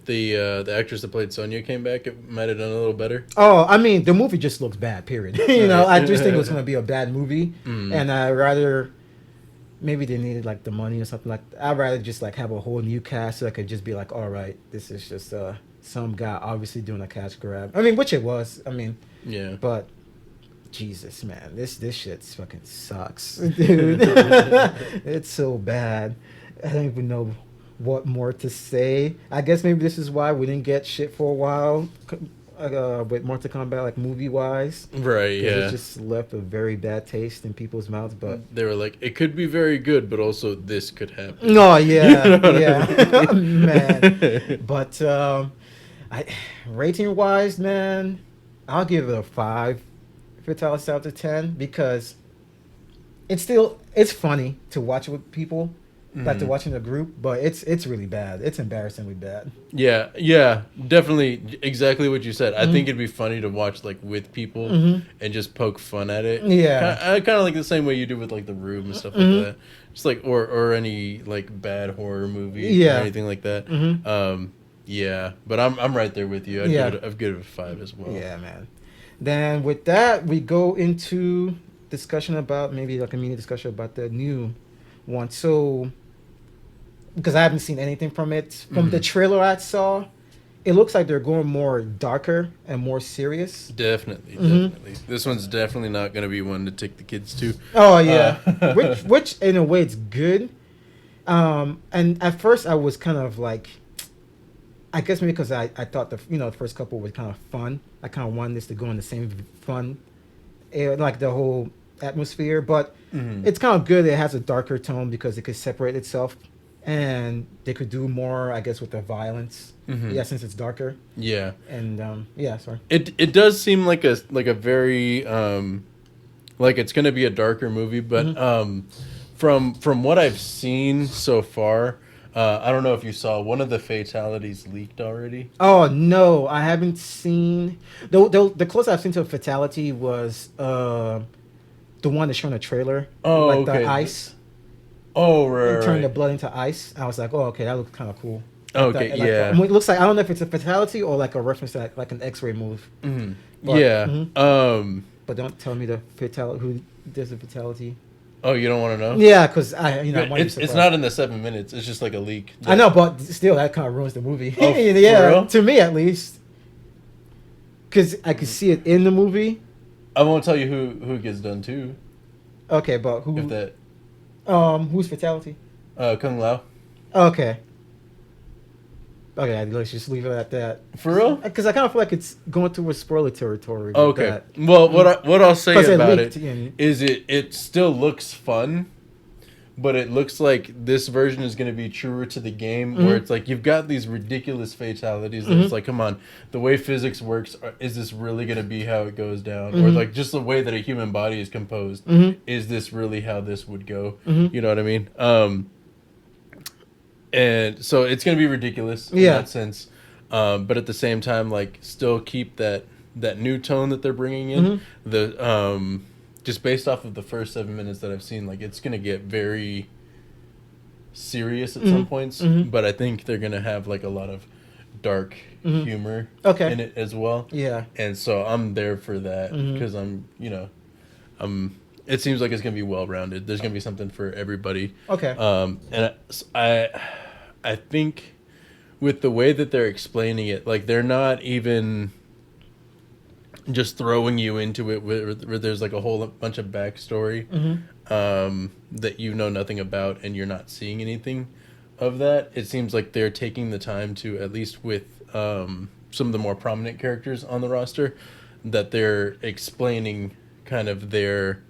the actress that played Sonya came back, it might have done a little better? Oh, I mean, the movie just looks bad. Period. I just think it was gonna be a bad movie, Mm. and I rather maybe they needed like the money or something like. I'd rather just like have a whole new cast so I could just be like, all right, this is just some guy obviously doing a cash grab. I mean, which it was. I mean, Yeah. but Jesus, man, this shit fucking sucks, dude. It's so bad. I don't even know what more to say. I guess maybe this is why we didn't get shit for a while with Mortal Kombat, like movie wise. Right. Because Yeah. it just left a very bad taste in people's mouths. But They were like, it could be very good, but also this could happen. no, yeah, You know what I yeah, mean? man. But I rating wise, man, I'll give it a 5 Vitalis out of 10 because it's funny to watch with people, like to watch in a group, but it's really bad. It's embarrassingly bad. Yeah, yeah, definitely, exactly what you said. I Mhm. think it'd be funny to watch like with people Mhm. and just poke fun at it. Yeah. kind of like the same way you do with like The Room and stuff Mhm. like that. Just like or any like bad horror movie Yeah. or anything like that. Mhm. Yeah, but I'm right there with you. Yeah. I'd give it a 5 as well. Yeah, man. Then with that, we go into discussion about maybe like a mini discussion about the new one. So, because I haven't seen anything from it, from the Mhm. trailer I saw, it looks like they're going more darker and more serious. Definitely, Mhm. definitely. This one's definitely not going to be one to take the kids to. Oh yeah, Uh, which in a way it's good. And at first I was kind of like, I guess maybe because I thought the first couple was kind of fun. I kind of wanted this to go in the same fun, like the whole atmosphere. But Mhm. it's kind of good. It has a darker tone because it could separate itself and they could do more, I guess, with the violence. Mm-hmm. Yeah, since it's darker. Yeah. And yeah, sorry. It does seem like a very like it's gonna be a darker movie, but Mm-hmm. from what I've seen so far, I don't know if you saw one of the fatalities leaked already. Oh no, I haven't seen. The closest I've seen to a fatality was the one that's showing a trailer, Oh, like the okay. ice. Oh, It right, turned the right. blood into ice. I was like, oh, okay, that looks kind of cool. Like Okay, that, like yeah. it looks like I don't know if it's a fatality or like a reference to like an X-ray move. Hmm. But Yeah. but don't tell me the fatality who does the fatality. Oh, you don't want to know? Yeah, because I But want to be it's surprised. not in the 7 minutes. It's just like a leak. I know, but still, that kind of ruins the movie. Oh, for Yeah, real? to me at least, because I could see it in the movie. I won't tell you who gets done too. Okay, but If who? that Who's fatality? Kung Lao. Okay. Okay, let's just leave it at that. For real? Because I kind of feel like it's going towards spoiler territory. With Okay. that. Well, what I'll say 'Cause it about leaked, it yeah. is it still looks fun, but it looks like this version is going to be truer to the game, where it's like you've got these ridiculous fatalities. That it's like, come on, the way physics works, is this really going to be how it goes down, or like just the way that a human body is composed? Is this really how this would go? You know what I mean? And so it's going to be ridiculous in Yeah. that sense, but at the same time, like, still keep that new tone that they're bringing in. The just based off of the first 7 minutes that I've seen, like, it's going to get very serious at some points, but I think they're going to have like a lot of dark humor Okay. in it as well. Yeah. And so I'm there for that because it seems like it's going to be well rounded. There's going to be something for everybody. Okay. And I think with the way that they're explaining it, like, they're not even just throwing you into it where there's like a whole bunch of backstory that you know nothing about, and you're not seeing anything of that. It seems like they're taking the time to, at least with some of the more prominent characters on the roster, that they're explaining kind of their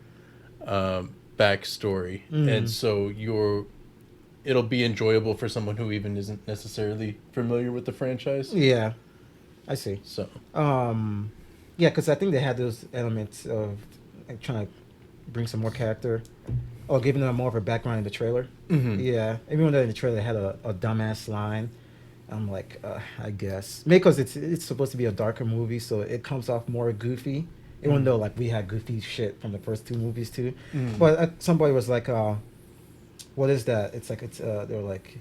backstory, and so it'll be enjoyable for someone who even isn't necessarily familiar with the franchise. Yeah. I see. So Yeah, because I think they had those elements of like, trying to bring some more character or giving them more of a background in the trailer. Yeah, even though in the trailer they had a dumbass line, I'm like, I guess maybe because it's supposed to be a darker movie, so it comes off more goofy. Even though like we had goofy shit from the first two movies too, but somebody was like, "What is that?" It's like they were like,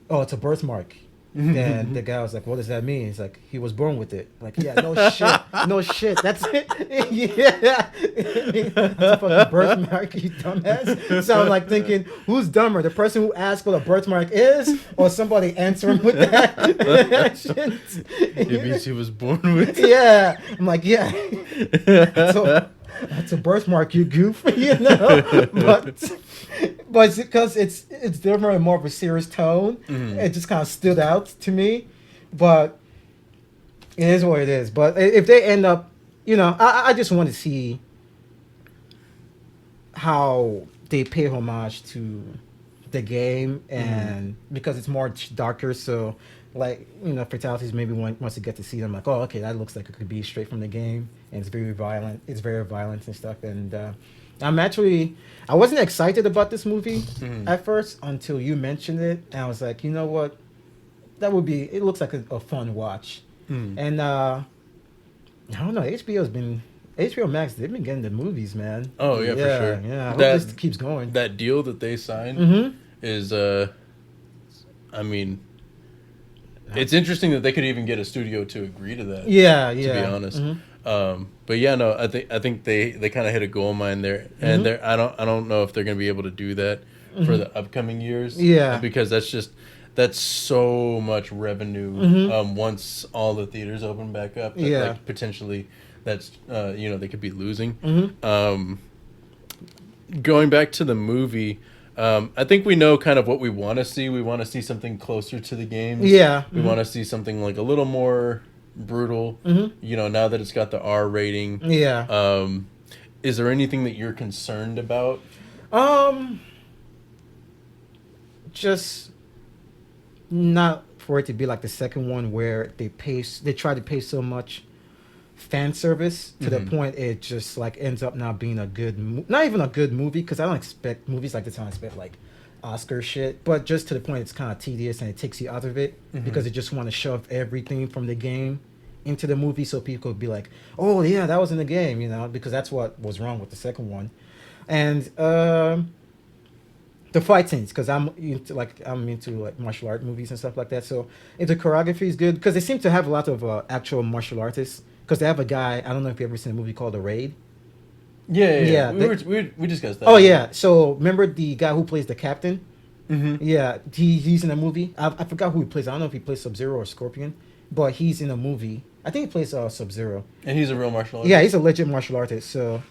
"Oh, it's a birthmark." Then the guy was like, "What does that mean?" He's like, "He was born with it." Like, yeah, no shit, no shit. That's it. Yeah, that's a fucking birthmark, you dumbass. So I'm like thinking, who's dumber, the person who asked what a birthmark is, or somebody answering with that shit? it means he was born with. Yeah, I'm like, yeah, that's a birthmark, you goof, you know. But it's because it's definitely more of a serious tone. It just kind of stood out to me, but it is what it is. But if they end up, I just want to see how they pay homage to the game, and because it's more darker, so like fatalities maybe wants to get to see them like, oh, okay, that looks like it could be straight from the game, and it's very violent and stuff. And I wasn't excited about this movie at first until you mentioned it, and I was like, you know what, it looks like a fun watch. And I don't know, HBO Max, they've been getting the movies, man. Oh yeah, for sure. Yeah, I hope this keeps going. That deal that they signed is I mean, it's interesting that they could even get a studio to agree to that. Yeah, to be honest. But yeah, no, I think they kind of hit a gold mine there, and I don't know if they're gonna be able to do that for the upcoming years. Yeah, because that's so much revenue. Once all the theaters open back up, that, like, potentially that's they could be losing. Going back to the movie. I think we know kind of what we want to see. We want to see something closer to the games. Yeah. We want to see something like a little more brutal. Now that it's got the R rating. Yeah. Is there anything that you're concerned about? Just not for it to be like the second one where they try to pay so much fan service to the point it just like ends up not being a good not even a good movie, because I don't expect movies like this. I don't expect like Oscar shit, but just to the point it's kind of tedious and it takes you out of it because they just want to shove everything from the game into the movie so people would be like, oh yeah, that was in the game, because that's what was wrong with the second one. And the fight scenes, because I'm into martial art movies and stuff like that. So if the choreography is good, because they seem to have a lot of actual martial artists, because they have a guy, I don't know if you ever seen a movie called The Raid. Yeah. We discussed that. Oh yeah, so remember the guy who plays the captain? Mm-hmm. Yeah, he's in a movie. I forgot who he plays. I don't know if he plays Sub-Zero or Scorpion, but he's in a movie. I think he plays Sub-Zero. And he's a real martial artist. Yeah, he's a legit martial artist. So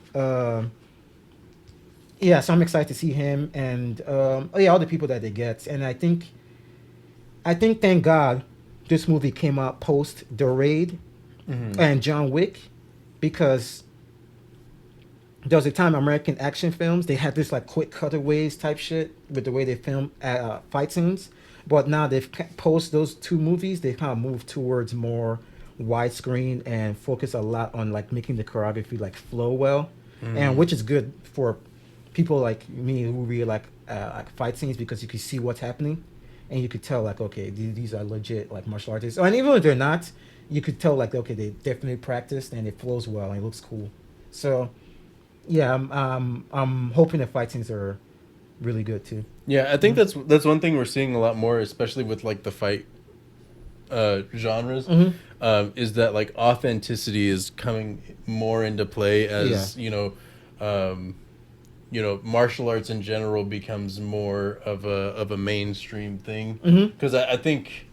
yeah, so I'm excited to see him and all the people that they get. And I think thank God this movie came out post The Raid and John Wick, because there was a time American action films they had this like quick cutaways type shit with the way they film fight scenes, but now they've post those two movies they kind of moved towards more widescreen and focus a lot on like making the choreography like flow well, and which is good for people like me who really like fight scenes, because you can see what's happening and you could tell like, okay, these are legit like martial artists. And even if they're not, you could tell like, okay, they definitely practiced and it flows well and it looks cool. So yeah, I'm hoping the fight scenes are really good too. Yeah, I think that's one thing we're seeing a lot more, especially with like the fight genres, is that like authenticity is coming more into play as martial arts in general becomes more of a mainstream thing. Because I think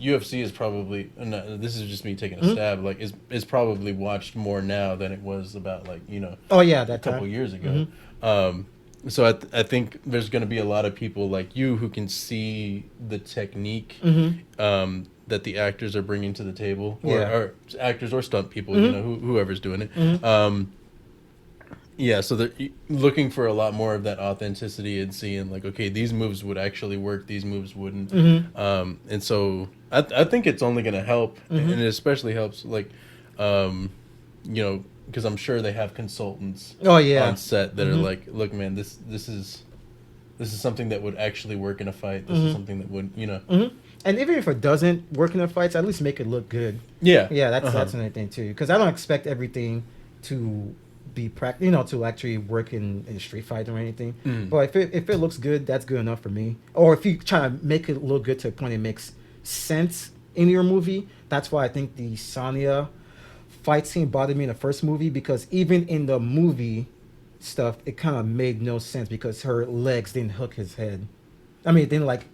UFC is probably, no, this is just me taking a stab, like is probably watched more now than it was about like that a couple time. years ago. So I think there's going to be a lot of people like you who can see the technique that the actors are bringing to the table, or actors or stunt people, whoever's doing it. Yeah, so they're looking for a lot more of that authenticity and seeing like, okay, these moves would actually work, these moves wouldn't. And so I think it's only going to help, and it especially helps like, because I'm sure they have consultants on set that are like, look, man, this is something that would actually work in a fight. This is something that would, And even if it doesn't work in the fights, at least make it look good. Yeah. Yeah, that's another thing too. Because I don't expect everything to be to actually work in a street fight or anything. But if it looks good, that's good enough for me. Or if you try to make it look good to a point it makes sense in your movie, that's why I think the Sonia fight scene bothered me in the first movie, because even in the movie stuff, it kind of made no sense because her legs didn't hook his head. I mean, it didn't like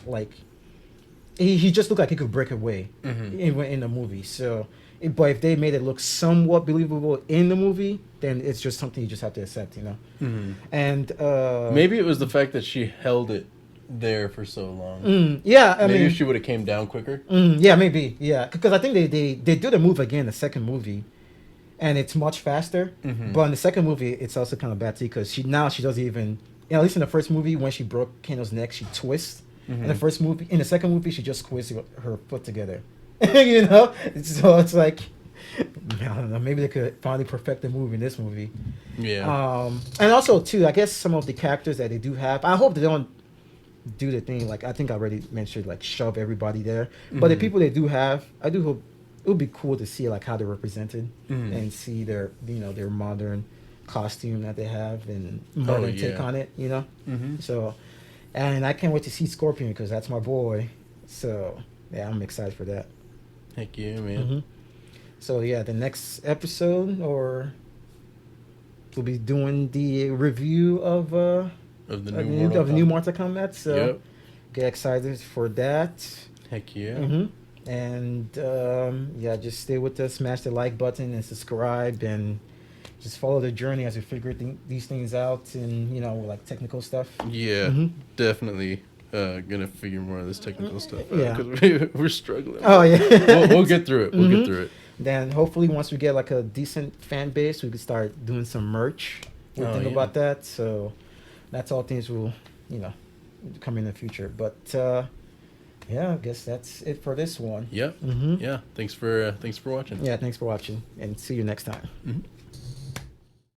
he just looked like he could break away in the movie. So, but if they made it look somewhat believable in the movie, then it's just something you just have to accept, And maybe it was the fact that she held it there for so long. I maybe mean, she would have came down quicker. Yeah, maybe. Yeah, because I think they do the move again in the second movie, and it's much faster. But in the second movie, it's also kind of bad too, because she doesn't even. At least in the first movie, when she broke Kano's neck, she twists. In the second movie, she just squeezed her foot together. So it's like, I don't know. Maybe they could finally perfect the move in this movie. Yeah. And also too, I guess some of the characters that they do have, I hope they don't do the thing like I think I already mentioned, like shove everybody there. But the people they do have, I do hope it would be cool to see like how they're represented and see their their modern costume that they have and modern take on it. So, and I can't wait to see Scorpion because that's my boy. So yeah, I'm excited for that. Heck yeah, man. So yeah, the next episode we'll be doing the review of the new Mortal Kombat. So get excited for that. Heck yeah. And just stay with us, smash the like button and subscribe, and just follow the journey as we figure these things out, and like technical stuff. Yeah, definitely gonna figure more of this technical stuff out, Yeah, because we're struggling. Oh yeah, we'll get through it. We'll get through it. Then hopefully once we get like a decent fan base, we can start doing some merch. We'll think about that. So that's all things will come in the future. But Yeah, I guess that's it for this one. Yep. Mm-hmm. Yeah. Thanks for watching. Yeah, thanks for watching, and see you next time. Mhm.